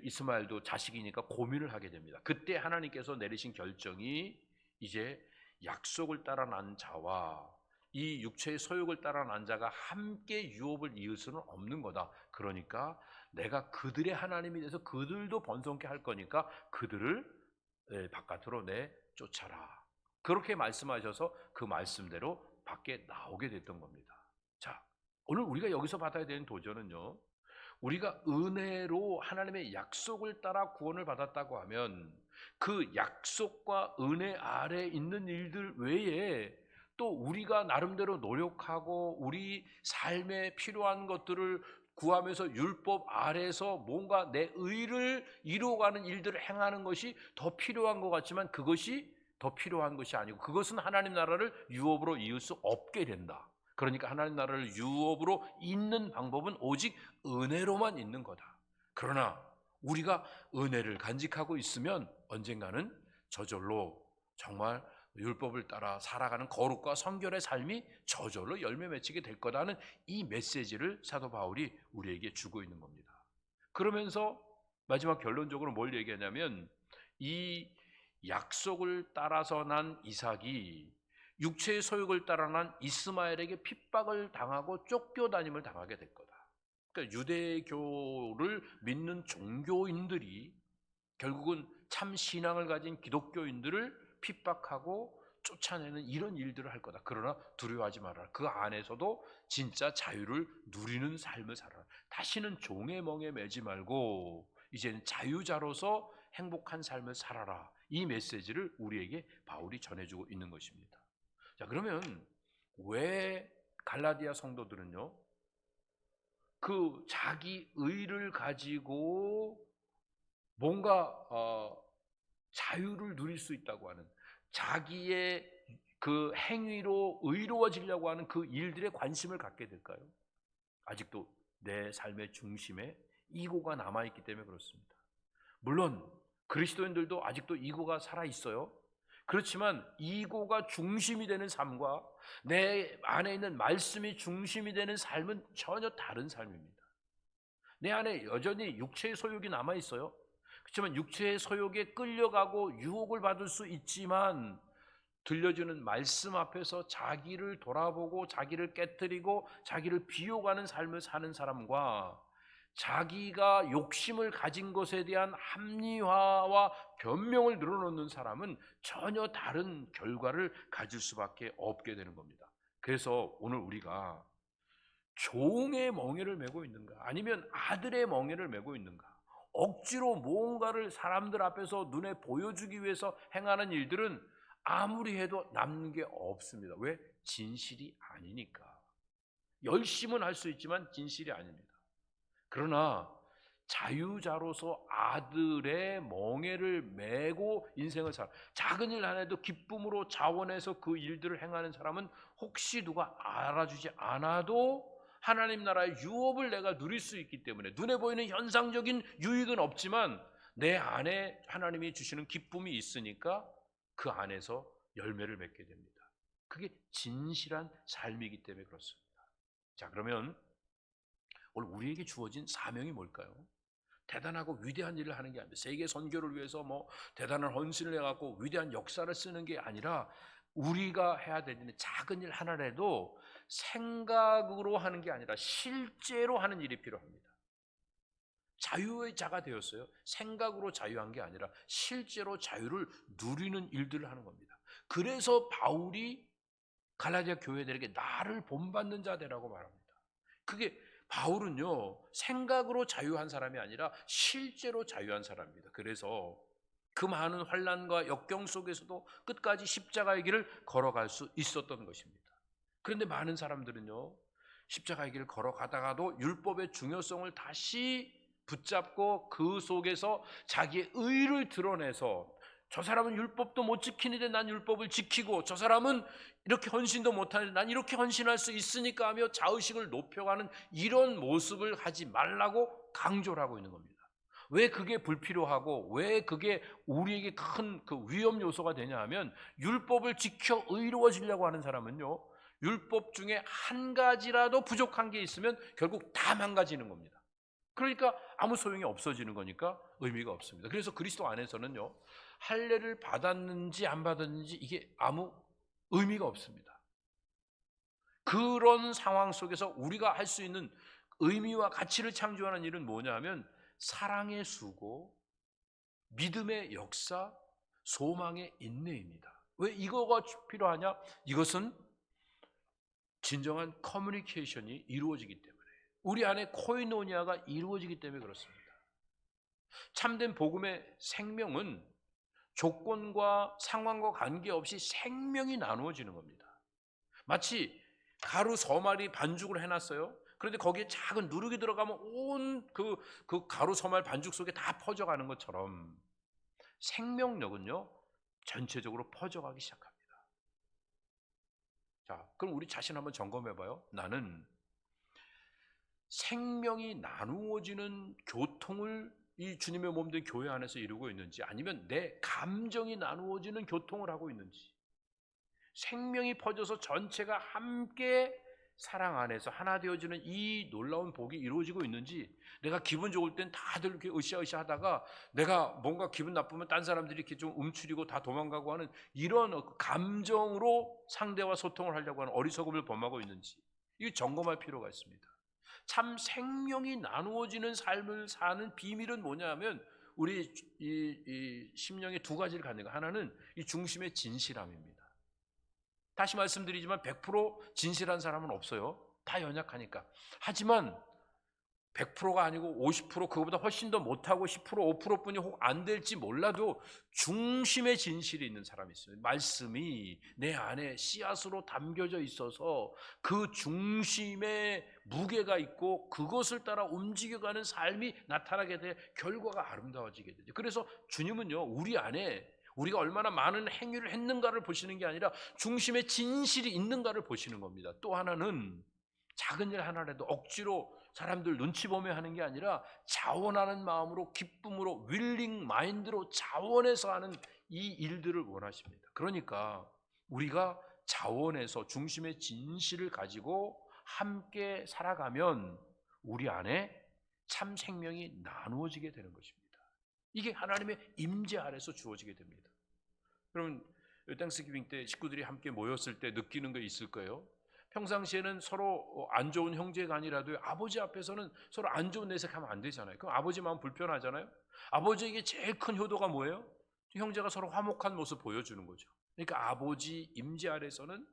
[SPEAKER 1] 이스마엘도 자식이니까 고민을 하게 됩니다. 그때 하나님께서 내리신 결정이 이제 약속을 따라 난 자와 이 육체의 소욕을 따라 난 자가 함께 유업을 이을 수는 없는 거다. 그러니까 내가 그들의 하나님이 돼서 그들도 번성케 할 거니까 그들을 바깥으로 내쫓아라. 그렇게 말씀하셔서 그 말씀대로 밖에 나오게 됐던 겁니다. 자, 오늘 우리가 여기서 받아야 되는 도전은요, 우리가 은혜로 하나님의 약속을 따라 구원을 받았다고 하면 그 약속과 은혜 아래 있는 일들 외에 또 우리가 나름대로 노력하고 우리 삶에 필요한 것들을 구하면서 율법 아래에서 뭔가 내 의를 이루어가는 일들을 행하는 것이 더 필요한 것 같지만 그것이 더 필요한 것이 아니고, 그것은 하나님 나라를 유업으로 이을 수 없게 된다. 그러니까 하나님 나라를 유업으로 잇는 방법은 오직 은혜로만 있는 거다. 그러나 우리가 은혜를 간직하고 있으면 언젠가는 저절로 정말 율법을 따라 살아가는 거룩과 성결의 삶이 저절로 열매 맺히게 될 거다는 이 메시지를 사도 바울이 우리에게 주고 있는 겁니다. 그러면서 마지막 결론적으로 뭘 얘기하냐면 이 약속을 따라서 난 이삭이 육체의 소욕을 따라 난 이스마엘에게 핍박을 당하고 쫓겨다님을 당하게 될 거다. 그러니까 유대교를 믿는 종교인들이 결국은 참 신앙을 가진 기독교인들을 핍박하고 쫓아내는 이런 일들을 할 거다. 그러나 두려워하지 말아라. 그 안에서도 진짜 자유를 누리는 삶을 살아라. 다시는 종의 멍에 매지 말고 이제는 자유자로서 행복한 삶을 살아라. 이 메시지를 우리에게 바울이 전해주고 있는 것입니다. 자, 그러면 왜 갈라디아 성도들은요, 그 자기 의를 가지고 뭔가 자유를 누릴 수 있다고 하는, 자기의 그 행위로 의로워지려고 하는 그 일들에 관심을 갖게 될까요? 아직도 내 삶의 중심에 이고가 남아있기 때문에 그렇습니다. 물론 그리스도인들도 아직도 이고가 살아있어요. 그렇지만 이고가 중심이 되는 삶과 내 안에 있는 말씀이 중심이 되는 삶은 전혀 다른 삶입니다. 내 안에 여전히 육체의 소욕이 남아있어요. 그렇지만 육체의 소욕에 끌려가고 유혹을 받을 수 있지만 들려주는 말씀 앞에서 자기를 돌아보고 자기를 깨트리고 자기를 비워가는 삶을 사는 사람과 자기가 욕심을 가진 것에 대한 합리화와 변명을 늘어놓는 사람은 전혀 다른 결과를 가질 수밖에 없게 되는 겁니다. 그래서 오늘 우리가 종의 멍에를 메고 있는가 아니면 아들의 멍에를 메고 있는가, 억지로 뭔가를 사람들 앞에서 눈에 보여주기 위해서 행하는 일들은 아무리 해도 남는 게 없습니다. 왜? 진실이 아니니까. 열심은 할 수 있지만 진실이 아닙니다. 그러나 자유자로서 아들의 멍에를 메고 인생을 살아, 작은 일 하나에도 기쁨으로 자원해서 그 일들을 행하는 사람은 혹시 누가 알아주지 않아도 하나님 나라의 유업을 내가 누릴 수 있기 때문에, 눈에 보이는 현상적인 유익은 없지만 내 안에 하나님이 주시는 기쁨이 있으니까 그 안에서 열매를 맺게 됩니다. 그게 진실한 삶이기 때문에 그렇습니다. 자, 그러면 오늘 우리에게 주어진 사명이 뭘까요? 대단하고 위대한 일을 하는 게 아닙니다. 세계 선교를 위해서 뭐 대단한 헌신을 해갖고 위대한 역사를 쓰는 게 아니라, 우리가 해야 되는 작은 일 하나라도 생각으로 하는 게 아니라 실제로 하는 일이 필요합니다. 자유의 자가 되었어요. 생각으로 자유한 게 아니라 실제로 자유를 누리는 일들을 하는 겁니다. 그래서 바울이 갈라디아 교회들에게 나를 본받는 자 되라고 말합니다. 그게, 바울은요 생각으로 자유한 사람이 아니라 실제로 자유한 사람입니다. 그래서 그 많은 환난과 역경 속에서도 끝까지 십자가의 길을 걸어갈 수 있었던 것입니다. 그런데 많은 사람들은요 십자가의 길을 걸어가다가도 율법의 중요성을 다시 붙잡고 그 속에서 자기의 의를 드러내서, 저 사람은 율법도 못 지키는데 난 율법을 지키고, 저 사람은 이렇게 헌신도 못하는데 난 이렇게 헌신할 수 있으니까 하며 자의식을 높여가는 이런 모습을 하지 말라고 강조를 하고 있는 겁니다. 왜 그게 불필요하고 왜 그게 우리에게 큰 그 위험 요소가 되냐 하면, 율법을 지켜 의로워지려고 하는 사람은요 율법 중에 한 가지라도 부족한 게 있으면 결국 다 망가지는 겁니다. 그러니까 아무 소용이 없어지는 거니까 의미가 없습니다. 그래서 그리스도 안에서는요 할례를 받았는지 안 받았는지 이게 아무 의미가 없습니다. 그런 상황 속에서 우리가 할 수 있는 의미와 가치를 창조하는 일은 뭐냐 하면, 사랑의 수고, 믿음의 역사, 소망의 인내입니다. 왜 이거가 필요하냐? 이것은 진정한 커뮤니케이션이 이루어지기 때문에, 우리 안에 코이노니아가 이루어지기 때문에 그렇습니다. 참된 복음의 생명은 조건과 상황과 관계없이 생명이 나누어지는 겁니다. 마치 가루 서말이 반죽을 해놨어요. 그런데 거기에 작은 누룩이 들어가면 온 그 가루 서말 반죽 속에 다 퍼져가는 것처럼, 생명력은요 전체적으로 퍼져가기 시작합니다. 자, 그럼 우리 자신 한번 점검해봐요. 나는 생명이 나누어지는 교통을 이 주님의 몸된 교회 안에서 이루고 있는지, 아니면 내 감정이 나누어지는 교통을 하고 있는지, 생명이 퍼져서 전체가 함께 사랑 안에서 하나 되어지는 이 놀라운 복이 이루어지고 있는지, 내가 기분 좋을 땐 다들 이렇게 으쌰으쌰 하다가 내가 뭔가 기분 나쁘면 딴 사람들이 이렇게 좀 움츠리고 다 도망가고 하는 이런 감정으로 상대와 소통을 하려고 하는 어리석음을 범하고 있는지, 이거 점검할 필요가 있습니다. 참 생명이 나누어지는 삶을 사는 비밀은 뭐냐 하면, 우리 이 심령의 두 가지를 갖는 거, 하나는 이 중심의 진실함입니다. 다시 말씀드리지만 100% 진실한 사람은 없어요. 다 연약하니까. 하지만 100%가 아니고 50%, 그거보다 훨씬 더 못하고 10%, 5%뿐이 혹 안 될지 몰라도 중심의 진실이 있는 사람이 있어요. 말씀이 내 안에 씨앗으로 담겨져 있어서 그 중심에 무게가 있고 그것을 따라 움직여가는 삶이 나타나게 돼 결과가 아름다워지게 되죠. 그래서 주님은요 우리 안에 우리가 얼마나 많은 행위를 했는가를 보시는 게 아니라 중심에 진실이 있는가를 보시는 겁니다. 또 하나는 작은 일 하나라도 억지로 사람들 눈치 보며 하는 게 아니라 자원하는 마음으로, 기쁨으로, 윌링 마인드로 자원해서 하는 이 일들을 원하십니다. 그러니까 우리가 자원해서 중심의 진실을 가지고 함께 살아가면 우리 안에 참 생명이 나누어지게 되는 것입니다. 이게 하나님의 임재 아래서 주어지게 됩니다. 여러분, 땡스기빙 때 식구들이 함께 모였을 때 느끼는 거 있을 거예요. 평상시에는 서로 안 좋은 형제간이라도 아버지 앞에서는 서로 안 좋은 내색하면 안 되잖아요. 그럼 아버지 마음 불편하잖아요. 아버지에게 제일 큰 효도가 뭐예요? 형제가 서로 화목한 모습 보여주는 거죠. 그러니까 아버지 임재 아래서는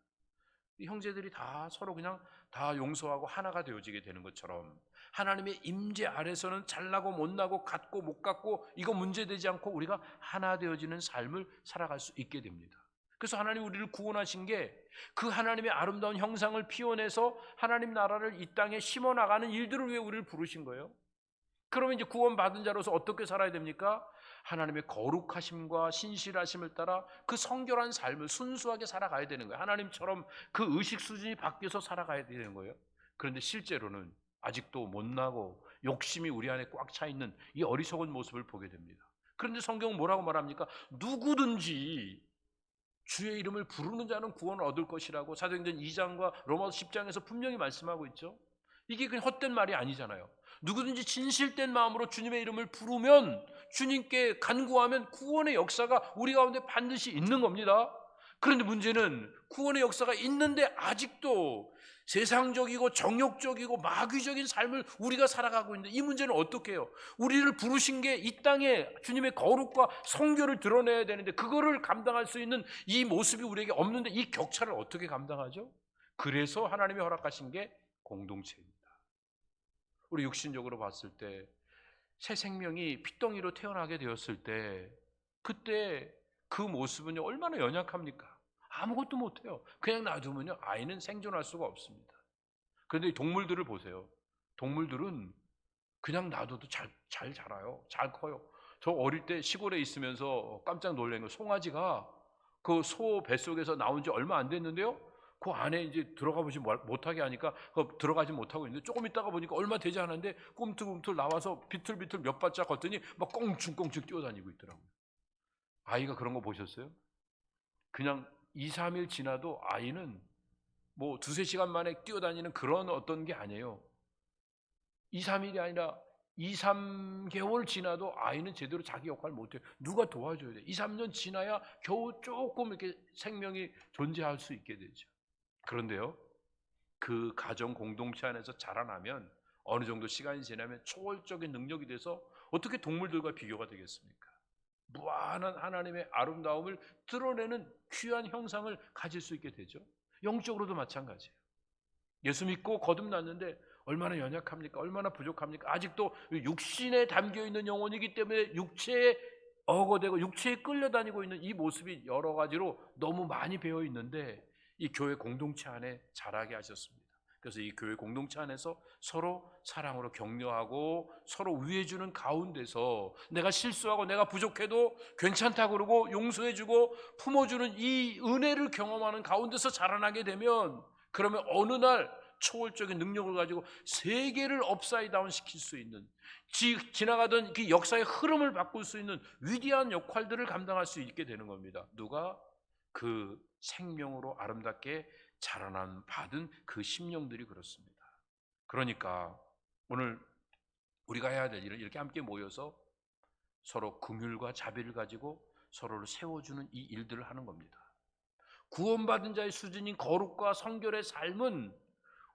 [SPEAKER 1] 이 형제들이 다 서로 그냥 다 용서하고 하나가 되어지게 되는 것처럼 하나님의 임재 아래서는 잘나고 못나고 같고 못 같고 이거 문제되지 않고 우리가 하나 되어지는 삶을 살아갈 수 있게 됩니다. 그래서 하나님 우리를 구원하신 게 그 하나님의 아름다운 형상을 피워내서 하나님 나라를 이 땅에 심어나가는 일들을 위해 우리를 부르신 거예요. 그러면 이제 구원받은 자로서 어떻게 살아야 됩니까? 하나님의 거룩하심과 신실하심을 따라 그 성결한 삶을 순수하게 살아가야 되는 거예요. 하나님처럼 그 의식 수준이 바뀌어서 살아가야 되는 거예요. 그런데 실제로는 아직도 못나고 욕심이 우리 안에 꽉 차 있는 이 어리석은 모습을 보게 됩니다. 그런데 성경은 뭐라고 말합니까? 누구든지 주의 이름을 부르는 자는 구원을 얻을 것이라고 사도행전 2장과 로마서 10장에서 분명히 말씀하고 있죠. 이게 그냥 헛된 말이 아니잖아요. 누구든지 진실된 마음으로 주님의 이름을 부르면, 주님께 간구하면 구원의 역사가 우리 가운데 반드시 있는 겁니다. 그런데 문제는 구원의 역사가 있는데 아직도 세상적이고 정욕적이고 마귀적인 삶을 우리가 살아가고 있는데, 이 문제는 어떻게 해요? 우리를 부르신 게 이 땅에 주님의 거룩과 성결을 드러내야 되는데 그거를 감당할 수 있는 이 모습이 우리에게 없는데 이 격차를 어떻게 감당하죠? 그래서 하나님이 허락하신 게 공동체입니다. 우리 육신적으로 봤을 때 새 생명이 핏덩이로 태어나게 되었을 때 그때 그 모습은 얼마나 연약합니까? 아무것도 못해요. 그냥 놔두면요 아이는 생존할 수가 없습니다. 그런데 동물들을 보세요. 동물들은 그냥 놔둬도 잘 자라요. 잘 커요. 저 어릴 때 시골에 있으면서 깜짝 놀란 거, 송아지가 그 소 뱃속에서 나온 지 얼마 안 됐는데요, 그 안에 이제 들어가 보지 못하게 하니까 들어가지 못하고 있는데, 조금 있다가 보니까 얼마 되지 않았는데 꿈틀꿈틀 나와서 비틀비틀 몇 발짝 걷더니 막 꽁충꽁충 뛰어다니고 있더라고요. 아이가 그런 거 보셨어요? 그냥 2, 3일 지나도 아이는 뭐 두세 시간 만에 뛰어다니는 그런 어떤 게 아니에요. 2, 3일이 아니라 2, 3개월 지나도 아이는 제대로 자기 역할을 못해요. 누가 도와줘야 돼. 2, 3년 지나야 겨우 조금 이렇게 생명이 존재할 수 있게 되죠. 그런데요, 그 가정 공동체 안에서 자라나면 어느 정도 시간이 지나면 초월적인 능력이 돼서 어떻게 동물들과 비교가 되겠습니까? 무한한 하나님의 아름다움을 드러내는 귀한 형상을 가질 수 있게 되죠. 영적으로도 마찬가지예요. 예수 믿고 거듭났는데 얼마나 연약합니까? 얼마나 부족합니까? 아직도 육신에 담겨있는 영혼이기 때문에 육체에 어거되고 육체에 끌려다니고 있는 이 모습이 여러 가지로 너무 많이 배어 있는데, 이 교회 공동체 안에 자라게 하셨습니다. 그래서 이 교회 공동체 안에서 서로 사랑으로 격려하고 서로 위해주는 가운데서 내가 실수하고 내가 부족해도 괜찮다고 그러고 용서해주고 품어주는 이 은혜를 경험하는 가운데서 자라나게 되면, 그러면 어느 날 초월적인 능력을 가지고 세계를 업사이드 다운 시킬 수 있는, 지나가던 그 역사의 흐름을 바꿀 수 있는 위대한 역할들을 감당할 수 있게 되는 겁니다. 누가? 그 생명으로 아름답게 자라난 받은 그 심령들이 그렇습니다. 그러니까 오늘 우리가 해야 될 일은 이렇게 함께 모여서 서로 긍휼과 자비를 가지고 서로를 세워주는 이 일들을 하는 겁니다. 구원받은 자의 수준인 거룩과 성결의 삶은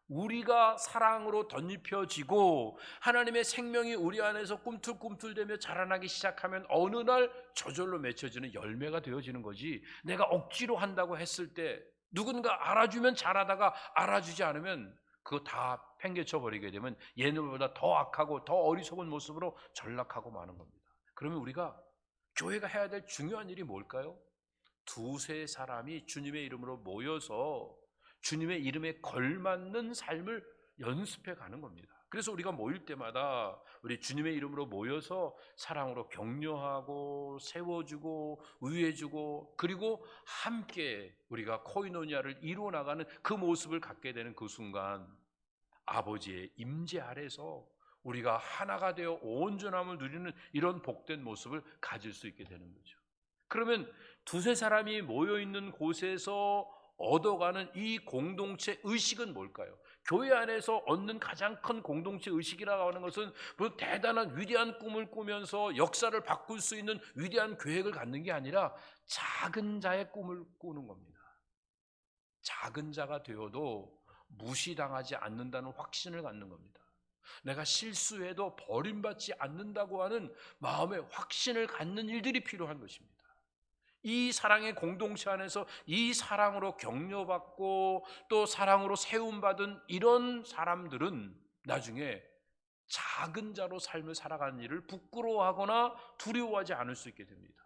[SPEAKER 1] 우리가 사랑으로 덧입혀지고 하나님의 생명이 우리 안에서 꿈틀꿈틀대며 자라나기 시작하면 어느 날 저절로 맺혀지는 열매가 되어지는 거지, 내가 억지로 한다고 했을 때 누군가 알아주면 잘하다가 알아주지 않으면 그거 다 팽개쳐 버리게 되면 얘네보다 더 악하고 더 어리석은 모습으로 전락하고 마는 겁니다. 그러면 우리가 교회가 해야 될 중요한 일이 뭘까요? 두세 사람이 주님의 이름으로 모여서 주님의 이름에 걸맞는 삶을 연습해 가는 겁니다. 그래서 우리가 모일 때마다 우리 주님의 이름으로 모여서 사랑으로 격려하고 세워주고 위해주고, 그리고 함께 우리가 코이노니아를 이루어 나가는 그 모습을 갖게 되는 그 순간 아버지의 임재 아래서 우리가 하나가 되어 온전함을 누리는 이런 복된 모습을 가질 수 있게 되는 거죠. 그러면 두세 사람이 모여있는 곳에서 얻어가는 이 공동체 의식은 뭘까요? 교회 안에서 얻는 가장 큰 공동체 의식이라고 하는 것은 뭐 대단한 위대한 꿈을 꾸면서 역사를 바꿀 수 있는 위대한 계획을 갖는 게 아니라 작은 자의 꿈을 꾸는 겁니다. 작은 자가 되어도 무시당하지 않는다는 확신을 갖는 겁니다. 내가 실수해도 버림받지 않는다고 하는 마음의 확신을 갖는 일들이 필요한 것입니다. 이 사랑의 공동체 안에서 이 사랑으로 격려받고 또 사랑으로 세움받은 이런 사람들은 나중에 작은 자로 삶을 살아가는 일을 부끄러워하거나 두려워하지 않을 수 있게 됩니다.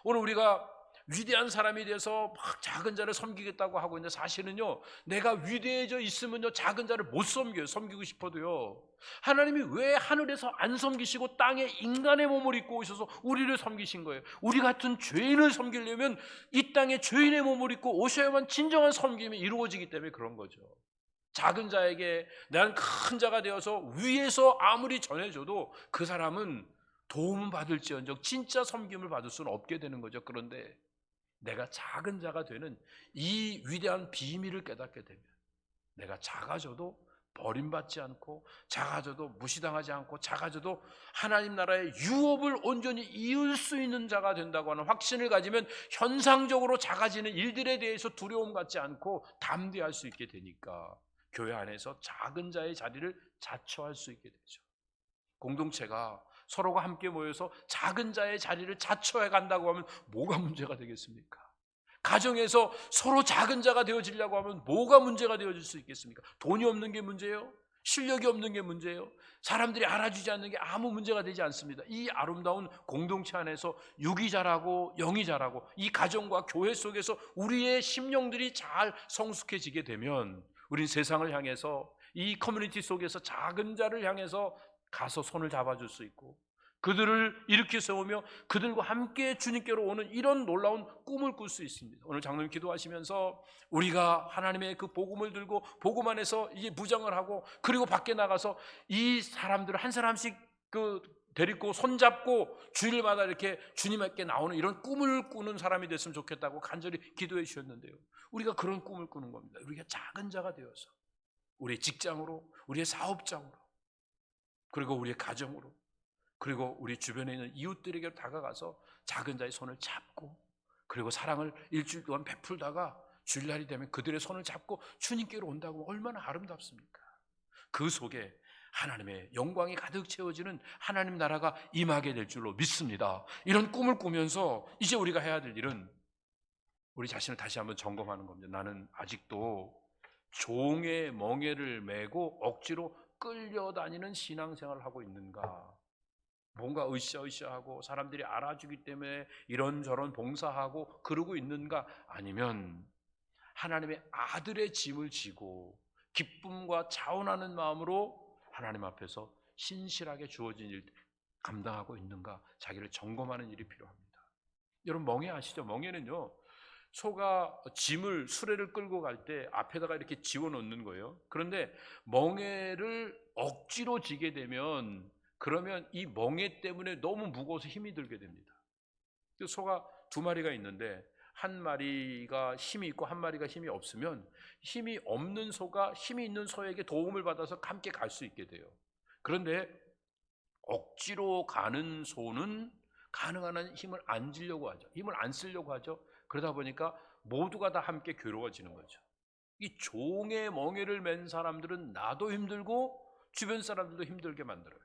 [SPEAKER 1] 오늘 우리가 위대한 사람이 돼서 막 작은 자를 섬기겠다고 하고 있는데, 사실은요, 내가 위대해져 있으면요 작은 자를 못 섬겨요. 섬기고 싶어도요. 하나님이 왜 하늘에서 안 섬기시고 땅에 인간의 몸을 입고 오셔서 우리를 섬기신 거예요? 우리 같은 죄인을 섬기려면 이 땅에 죄인의 몸을 입고 오셔야만 진정한 섬김이 이루어지기 때문에 그런 거죠. 작은 자에게 난 큰 자가 되어서 위에서 아무리 전해줘도 그 사람은 도움은 받을지언정 진짜 섬김을 받을 수는 없게 되는 거죠. 그런데 내가 작은 자가 되는 이 위대한 비밀을 깨닫게 되면 내가 작아져도 버림받지 않고, 작아져도 무시당하지 않고, 작아져도 하나님 나라의 유업을 온전히 이을 수 있는 자가 된다고 하는 확신을 가지면 현상적으로 작아지는 일들에 대해서 두려움 갖지 않고 담대할 수 있게 되니까 교회 안에서 작은 자의 자리를 자처할 수 있게 되죠. 공동체가 서로가 함께 모여서 작은 자의 자리를 자처해 간다고 하면 뭐가 문제가 되겠습니까? 가정에서 서로 작은 자가 되어지려고 하면 뭐가 문제가 되어질 수 있겠습니까? 돈이 없는 게 문제예요? 실력이 없는 게 문제예요? 사람들이 알아주지 않는 게 아무 문제가 되지 않습니다. 이 아름다운 공동체 안에서 육이 자라고 영이 자라고 이 가정과 교회 속에서 우리의 심령들이 잘 성숙해지게 되면 우린 세상을 향해서, 이 커뮤니티 속에서 작은 자를 향해서 가서 손을 잡아줄 수 있고, 그들을 일으켜 세우며 그들과 함께 주님께로 오는 이런 놀라운 꿈을 꿀 수 있습니다. 오늘 장로님 기도하시면서 우리가 하나님의 그 복음을 들고 복음 안에서 이제 무장을 하고, 그리고 밖에 나가서 이 사람들을 한 사람씩 데리고 손잡고 주일마다 이렇게 주님께 나오는 이런 꿈을 꾸는 사람이 됐으면 좋겠다고 간절히 기도해 주셨는데요, 우리가 그런 꿈을 꾸는 겁니다. 우리가 작은 자가 되어서 우리의 직장으로, 우리의 사업장으로, 그리고 우리의 가정으로, 그리고 우리 주변에 있는 이웃들에게 다가가서 작은 자의 손을 잡고, 그리고 사랑을 일주일 동안 베풀다가 주일날이 되면 그들의 손을 잡고 주님께로 온다고 얼마나 아름답습니까? 그 속에 하나님의 영광이 가득 채워지는 하나님 나라가 임하게 될 줄로 믿습니다. 이런 꿈을 꾸면서 이제 우리가 해야 될 일은 우리 자신을 다시 한번 점검하는 겁니다. 나는 아직도 종의 멍에를 메고 억지로 끌려다니는 신앙생활을 하고 있는가? 뭔가 으쌰으쌰하고 사람들이 알아주기 때문에 이런저런 봉사하고 그러고 있는가? 아니면 하나님의 아들의 짐을 지고 기쁨과 자원하는 마음으로 하나님 앞에서 신실하게 주어진 일 감당하고 있는가? 자기를 점검하는 일이 필요합니다. 여러분, 멍에 아시죠? 멍에는요, 소가 짐을, 수레를 끌고 갈 때 앞에다가 이렇게 지워 놓는 거예요. 그런데 멍에를 억지로 지게 되면, 그러면 이 멍에 때문에 너무 무거워서 힘이 들게 됩니다. 소가 두 마리가 있는데 한 마리가 힘이 있고 한 마리가 힘이 없으면 힘이 없는 소가 힘이 있는 소에게 도움을 받아서 함께 갈 수 있게 돼요. 그런데 억지로 가는 소는 가능한 한 힘을 안 주려고 하죠. 힘을 안 쓰려고 하죠. 그러다 보니까 모두가 다 함께 괴로워지는 거죠. 이 종의 멍에를 맨 사람들은 나도 힘들고 주변 사람들도 힘들게 만들어요.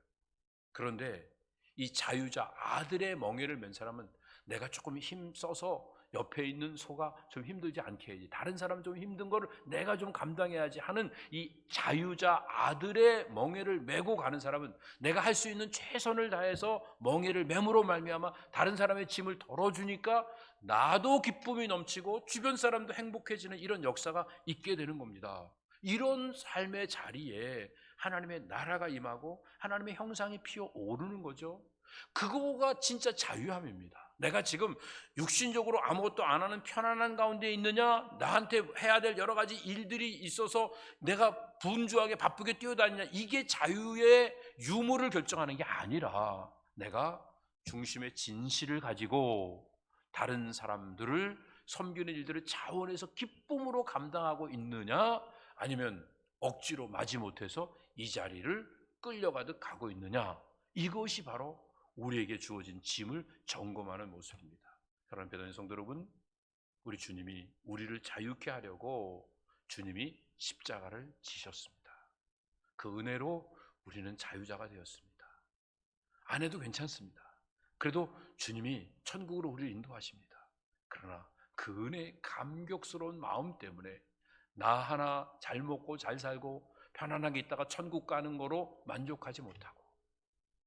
[SPEAKER 1] 그런데 이 자유자 아들의 멍에를 맨 사람은 내가 조금 힘써서 옆에 있는 소가 좀 힘들지 않게 해야지, 다른 사람 좀 힘든 거를 내가 좀 감당해야지 하는 이 자유자 아들의 멍에를 메고 가는 사람은 내가 할 수 있는 최선을 다해서 멍에를 맴으로 말미암아 다른 사람의 짐을 덜어주니까 나도 기쁨이 넘치고 주변 사람도 행복해지는 이런 역사가 있게 되는 겁니다. 이런 삶의 자리에 하나님의 나라가 임하고 하나님의 형상이 피어오르는 거죠. 그거가 진짜 자유함입니다. 내가 지금 육신적으로 아무것도 안 하는 편안한 가운데 있느냐, 나한테 해야 될 여러 가지 일들이 있어서 내가 분주하게 바쁘게 뛰어다니냐, 이게 자유의 유무를 결정하는 게 아니라 내가 중심의 진실을 가지고 다른 사람들을 섬기는 일들을 자원해서 기쁨으로 감당하고 있느냐, 아니면 억지로 마지못해서 이 자리를 끌려가듯 가고 있느냐, 이것이 바로 우리에게 주어진 짐을 점검하는 모습입니다. 사랑하는 배단의 성도 여러분, 우리 주님이 우리를 자유케 하려고 주님이 십자가를 지셨습니다. 그 은혜로 우리는 자유자가 되었습니다. 안 해도 괜찮습니다. 그래도 주님이 천국으로 우리를 인도하십니다. 그러나 그 은혜의 감격스러운 마음 때문에 나 하나 잘 먹고 잘 살고 편안하게 있다가 천국 가는 거로 만족하지 못하고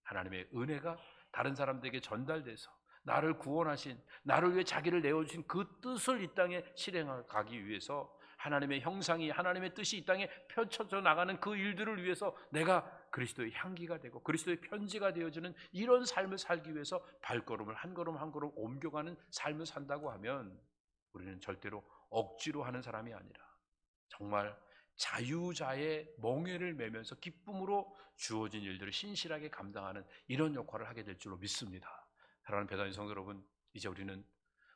[SPEAKER 1] 하나님의 은혜가 다른 사람들에게 전달돼서 나를 구원하신, 나를 위해 자기를 내어주신 그 뜻을 이 땅에 실행하기 위해서 하나님의 형상이, 하나님의 뜻이 이 땅에 펼쳐져 나가는 그 일들을 위해서 내가 그리스도의 향기가 되고 그리스도의 편지가 되어지는 이런 삶을 살기 위해서 발걸음을 한 걸음 한 걸음 옮겨가는 삶을 산다고 하면 우리는 절대로 억지로 하는 사람이 아니라 정말 자유자의 멍에를 매면서 기쁨으로 주어진 일들을 신실하게 감당하는 이런 역할을 하게 될 줄로 믿습니다. 사랑하는 배단위 성도 여러분, 이제 우리는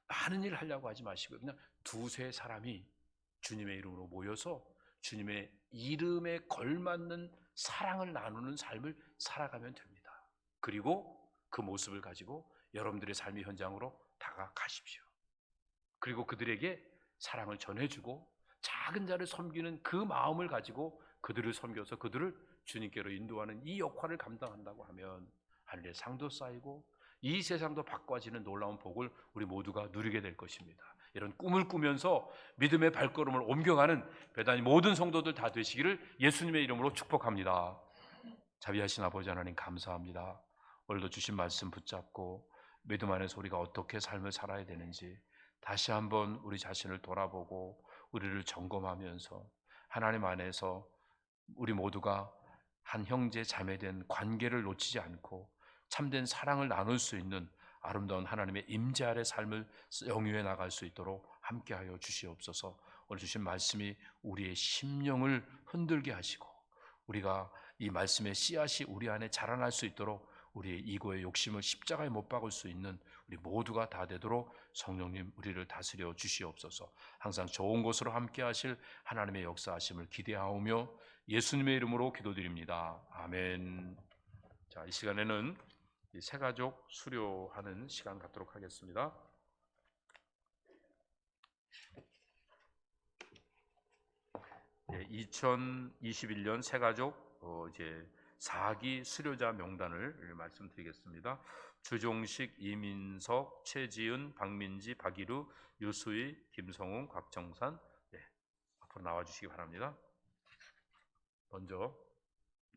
[SPEAKER 1] 많은 일 하려고 하지 마시고 그냥 두세 사람이 주님의 이름으로 모여서 주님의 이름에 걸맞는 사랑을 나누는 삶을 살아가면 됩니다. 그리고 그 모습을 가지고 여러분들의 삶의 현장으로 다가가십시오. 그리고 그들에게 사랑을 전해주고 작은 자를 섬기는 그 마음을 가지고 그들을 섬겨서 그들을 주님께로 인도하는 이 역할을 감당한다고 하면 하늘의 상도 쌓이고 이 세상도 바꿔지는 놀라운 복을 우리 모두가 누리게 될 것입니다. 이런 꿈을 꾸면서 믿음의 발걸음을 옮겨가는 배단위 모든 성도들 다 되시기를 예수님의 이름으로 축복합니다. 자비하신 아버지 하나님 감사합니다. 오늘도 주신 말씀 붙잡고 믿음 안에서 우리가 어떻게 삶을 살아야 되는지 다시 한번 우리 자신을 돌아보고 우리를 점검하면서 하나님 안에서 우리 모두가 한 형제 자매된 관계를 놓치지 않고 참된 사랑을 나눌 수 있는 아름다운 하나님의 임재 아래 삶을 영위해 나갈 수 있도록 함께하여 주시옵소서. 오늘 주신 말씀이 우리의 심령을 흔들게 하시고 우리가 이 말씀의 씨앗이 우리 안에 자라날 수 있도록 우리의 이고의 욕심을 십자가에 못 박을 수 있는 우리 모두가 다 되도록 성령님 우리를 다스려 주시옵소서. 항상 좋은 곳으로 함께 하실 하나님의 역사하심을 기대하오며 예수님의 이름으로 기도드립니다. 아멘. 자, 이 시간에는 이 새가족 수료하는 시간 갖도록 하겠습니다. 네, 2021년 새가족 이제 4기 수료자 명단을 말씀드리겠습니다. 주종식, 이민석, 최지은, 박민지, 박일우, 유수희, 김성웅, 곽정산, 네, 앞으로 나와주시기 바랍니다. 먼저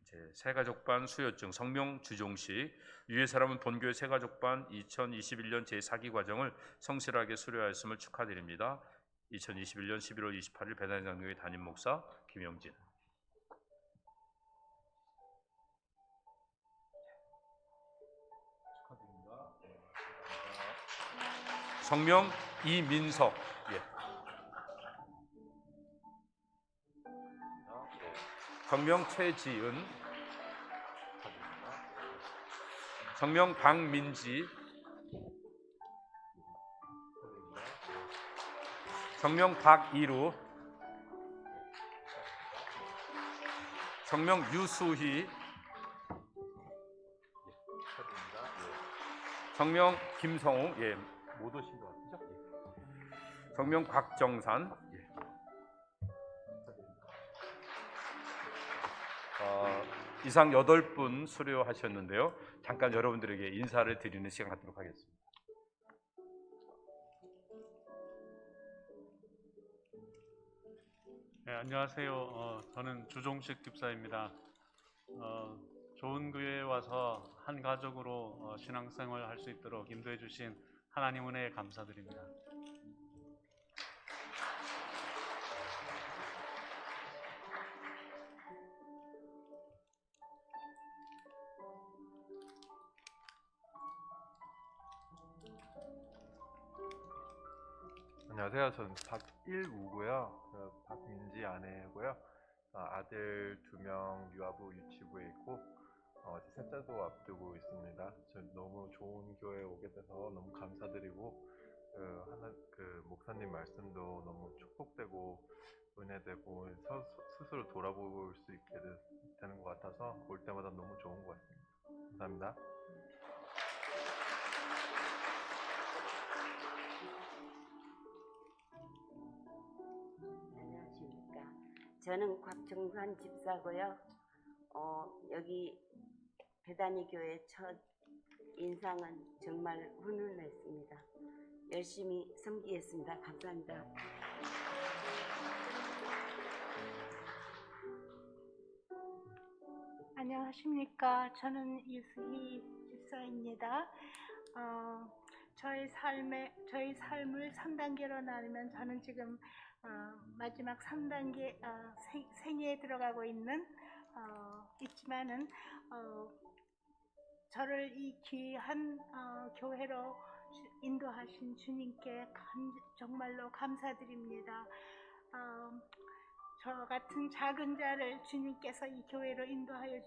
[SPEAKER 1] 이제 새가족반 수료증 성명 주종식, 위의 사람은 본교회 새가족반 2021년 제4기 과정을 성실하게 수료하였음을 축하드립니다. 2021년 11월 28일 배단위 장로교회 담임 목사 김영진. 축하드립니다. 성명 이민석. 예. 성명 최지은. 성명 박민지. 성명 박이루. 성명 유수희. 성명 김성웅. 예, 못 오신 것 같죠? 예. 성명 곽정산. 예. 이상 8분 수료하셨는데요. 잠깐 여러분들에게 인사를 드리는 시간 갖도록 하겠습니다.
[SPEAKER 2] 네, 안녕하세요. 저는 주종식 집사입니다. 좋은 교회에 와서 한 가족으로 신앙생활을 할 수 있도록 인도해 주신 하나님 은혜에 감사드립니다.
[SPEAKER 3] 안녕하세요. 저는 박일우고요. 박민지 아내고요. 아들 2명 유아부 유치부에 있고 셋째도 앞두고 있습니다. 저 너무 좋은 교회에 오게 돼서 너무 감사드리고 목사님 말씀도 너무 축복되고 은혜되고 스스로 돌아볼 수 있게 되는 것 같아서 올 때마다 너무 좋은 것 같습니다. 감사합니다.
[SPEAKER 4] 안녕하십니까. 저는 곽정산 집사고요. 여기 배단위 교회 첫 인상은 정말 훈훈했습니다. 열심히 섬기겠습니다. 감사합니다.
[SPEAKER 5] 안녕하십니까. 저는 유수희 집사입니다. 저희 삶을 3단계로 나누면 저는 지금 마지막 3단계 생애에 들어가고 있지만은 저를 이 귀한 교회로 인도하신 주님께 정말로 감사드립니다. 저 같은 작은 자를 주님께서 이 교회로 인도하여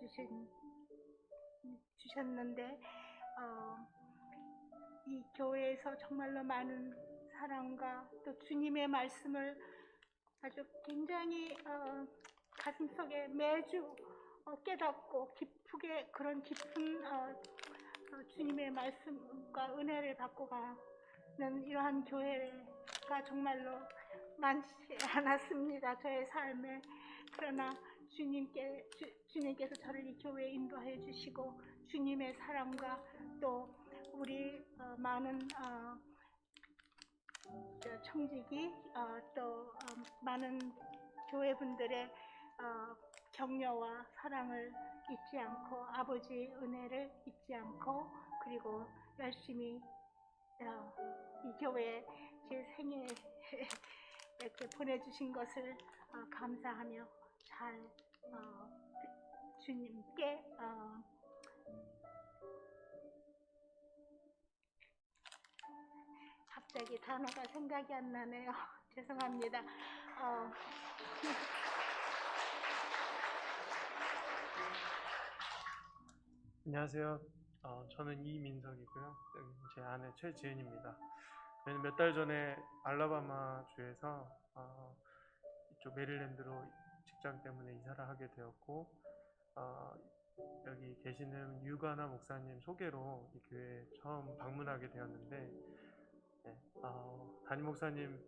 [SPEAKER 5] 주셨는데 이 교회에서 정말로 많은 사랑과 또 주님의 말씀을 아주 굉장히 가슴속에 매주 깨닫고 기쁘게 그런 깊은 주님의 말씀과 은혜를 받고 가는 이러한 교회가 정말로 많지 않았습니다. 저의 삶에. 그러나 주님께서 저를 이 교회에 인도하여 주시고 주님의 사랑과 또 우리 많은 청지기 또 많은 교회분들의 격려와 사랑을 잊지 않고 아버지의 은혜를 잊지 않고 그리고 열심히 이 교회에 제 생애 이렇게 보내주신 것을 감사하며 잘 주님께 갑자기 단어가 생각이 안 나네요. 죄송합니다.
[SPEAKER 6] 안녕하세요. 저는 이민석이고요. 여기 제 아내 최지은입니다. 저희는 몇 달 전에 알라바마 주에서 이쪽 메릴랜드로 직장 때문에 이사를 하게 되었고 여기 계시는 유가나 목사님 소개로 이 교회에 처음 방문하게 되었는데 담임 목사님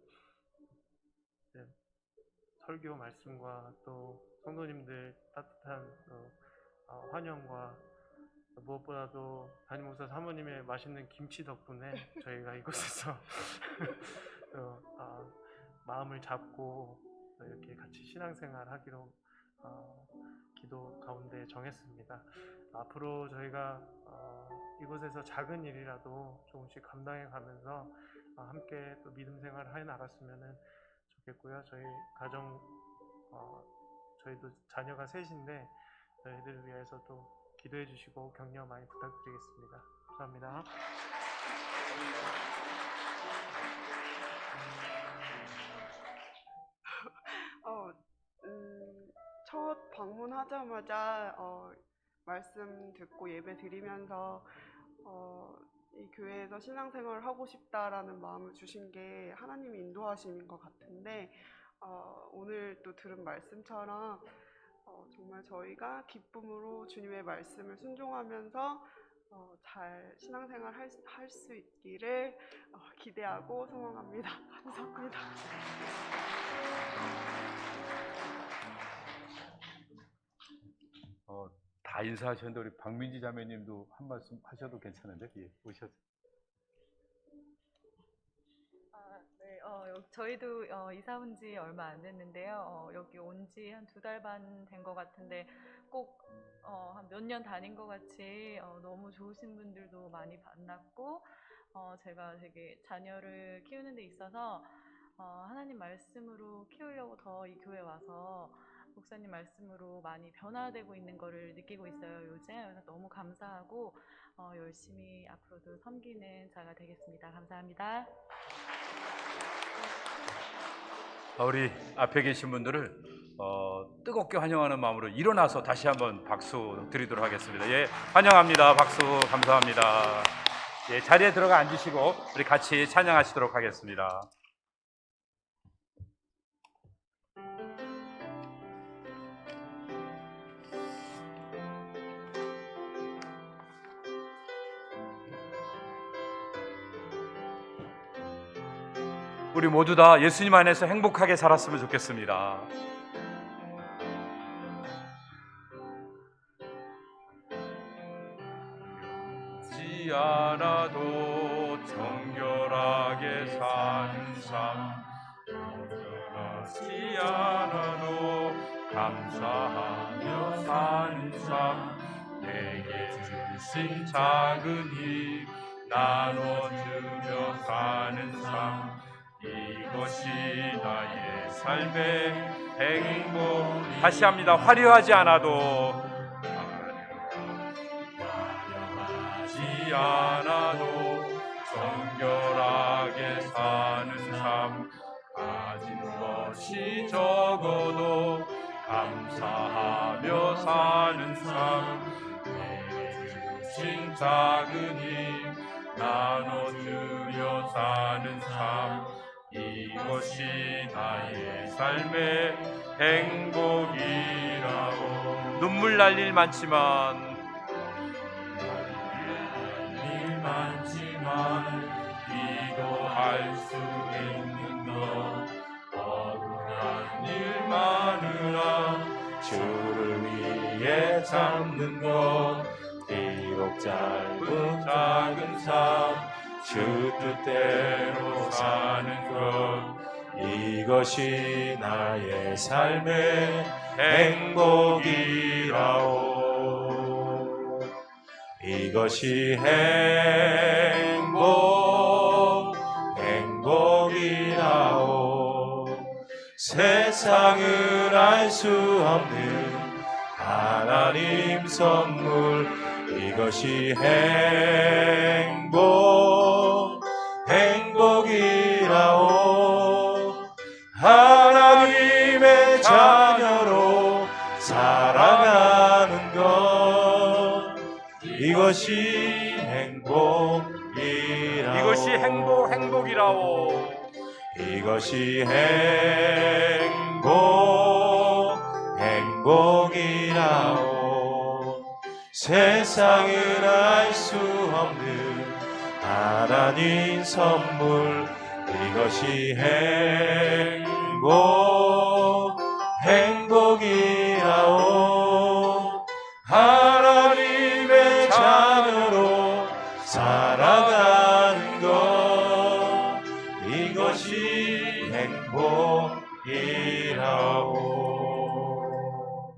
[SPEAKER 6] 설교 말씀과 또 성도님들 따뜻한 환영과 무엇보다도 담임 목사 사모님의 맛있는 김치 덕분에 저희가 이곳에서 마음을 잡고 이렇게 같이 신앙생활 하기로 기도 가운데 정했습니다. 앞으로 저희가 이곳에서 작은 일이라도 조금씩 감당해 가면서 함께 또 믿음 생활을 해 나갔으면 좋겠고요. 저희 가정 저희도 자녀가 셋인데 저희들을 위해서 또 기도해 주시고 격려 많이 부탁드리겠습니다. 감사합니다.
[SPEAKER 7] 첫 방문하자마자 말씀 듣고 예배 드리면서 이 교회에서 신앙생활을 하고 싶다라는 마음을 주신 게 하나님의 인도하심인 것 같은데 오늘 또 들은 말씀처럼 정말 저희가 기쁨으로 주님의 말씀을 순종하면서 잘 신앙생활 할 수 있기를 기대하고 소망합니다. 감사합니다.
[SPEAKER 8] 다 인사하셨는데 우리 박민지 자매님도 한 말씀 하셔도 괜찮은데 오셔서.
[SPEAKER 9] 네, 저희도 이사 온 지 얼마 안 됐는데요. 여기 온 지 한 2달 반 된 것 같은데 꼭 한 몇 년 다닌 것 같이 너무 좋으신 분들도 많이 만났고 제가 되게 자녀를 키우는 데 있어서 하나님 말씀으로 키우려고 더 이 교회 와서 목사님 말씀으로 많이 변화되고 있는 거를 느끼고 있어요, 요즘. 그래서 너무 감사하고 열심히 앞으로도 섬기는 자가 되겠습니다. 감사합니다.
[SPEAKER 1] 우리 앞에 계신 분들을 뜨겁게 환영하는 마음으로 일어나서 다시 한번 박수 드리도록 하겠습니다. 예, 환영합니다. 박수 감사합니다. 예, 자리에 들어가 앉으시고 우리 같이 찬양하시도록 하겠습니다. 우리 모두 다 예수님 안에서 행복하게 살았으면 좋겠습니다. 지 않아도
[SPEAKER 10] 정결하게 사는 삶 변하지 않아도 감사하며 사는 삶 내게 주신 작은 힘 나눠주며 사는 삶 이것이 나의 삶의 행복. 다시 합니다. 화려하지 않아도 화려하지 않아도 정결하게 사는 삶 가진 것이 적어도 감사하며 사는 삶 내게 주신 작은 힘 나눠주며 사는 삶 이것이 나의 삶의 행복이라고. 눈물 날 일 많지만 기도할 수 있는 것 억울한 일 많으나 주를 위해 잡는 것 비록 짧은 작은 삶 주 뜻대로 사는 것 이것이 나의 삶의 행복이라오. 이것이 행복이라오. 세상은 알 수 없는 하나님 선물 이것이 행복이라오. 하나님의 자녀로 살아가는 것 이것이 행복이라오. 이것이 행복이라오. 이것이 행복이라오. 세상은 알 수 없는 하나님 선물 이것이 행복이라오. 하나님의 자녀로 살아가는 것 이것이 행복이라오.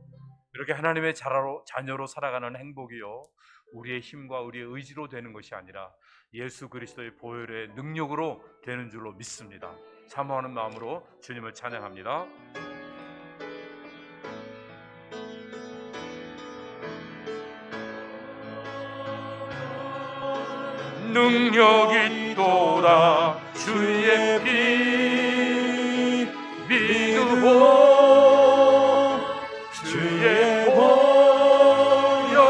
[SPEAKER 10] 이렇게 하나님의 자녀로 살아가는 행복이요 우리의 힘과 우리의 의지로 되는 것이 아니라 예수 그리스도의 보혈의 능력으로 되는 줄로 믿습니다. 사모하는 마음으로 주님을 찬양합니다. 능력이 있도다 주의 피 믿으오 주의 보혈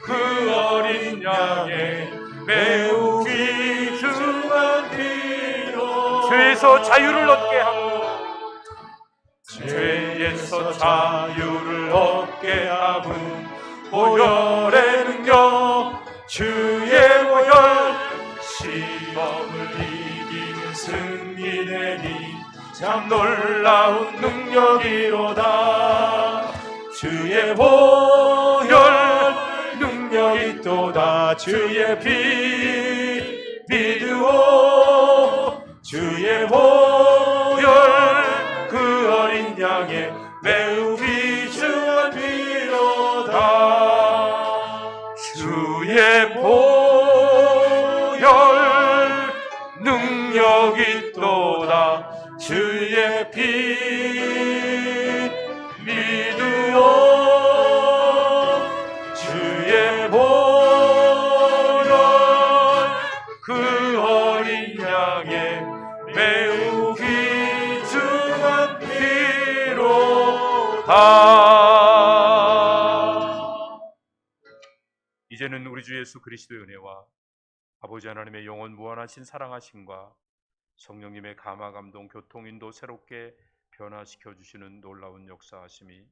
[SPEAKER 10] 그 어린 양의 매우 귀중한 피로 죄에서 자유를 얻게 하고 죄에서 자유를 얻게 함은 보혈의 능력 주의 보혈 시험을 이기는 승리되니 참 놀라운 능력이로다. 주의 보혈 능력이 또다 주의 피 믿으오 주의 보혈 그 어린 양의 매우 귀중한 피로다. 주의 보혈 능력이 또다 주의 피 믿으오 주의 보혈 그 어린 양의 매우 귀중한 피로다. 이제는 우리 주 예수 그리스도의 은혜와 아버지 하나님의 영원 무한하신 사랑하심과 성령님의 감화 감동 교통 인도 새롭게 변화시켜 주시는 놀라운 역사하심이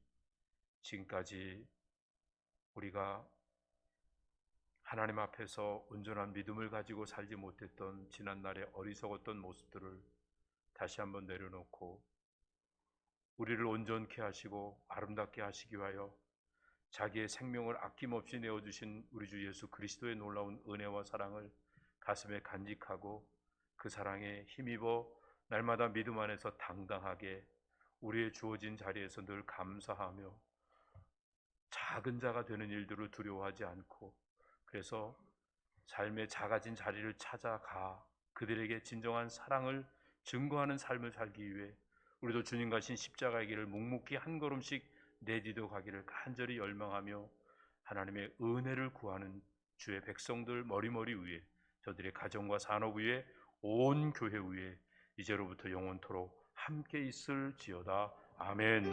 [SPEAKER 10] 지금까지 우리가 하나님 앞에서 온전한 믿음을 가지고 살지 못했던 지난날의 어리석었던 모습들을 다시 한번 내려놓고 우리를 온전케 하시고 아름답게 하시기 위하여 자기의 생명을 아낌없이 내어주신 우리 주 예수 그리스도의 놀라운 은혜와 사랑을 가슴에 간직하고 그 사랑에 힘입어 날마다 믿음 안에서 당당하게 우리의 주어진 자리에서 늘 감사하며 작은 자가 되는 일들을 두려워하지 않고, 그래서 삶의 작아진 자리를 찾아가 그들에게 진정한 사랑을 증거하는 삶을 살기 위해 우리도 주님 가신 십자가의 길을 묵묵히 한 걸음씩 내디뎌 가기를 간절히 열망하며 하나님의 은혜를 구하는 주의 백성들 머리머리 위에, 저들의 가정과 산업 위에, 온 교회 위에 이제로부터 영원토록 함께 있을지어다. 아멘.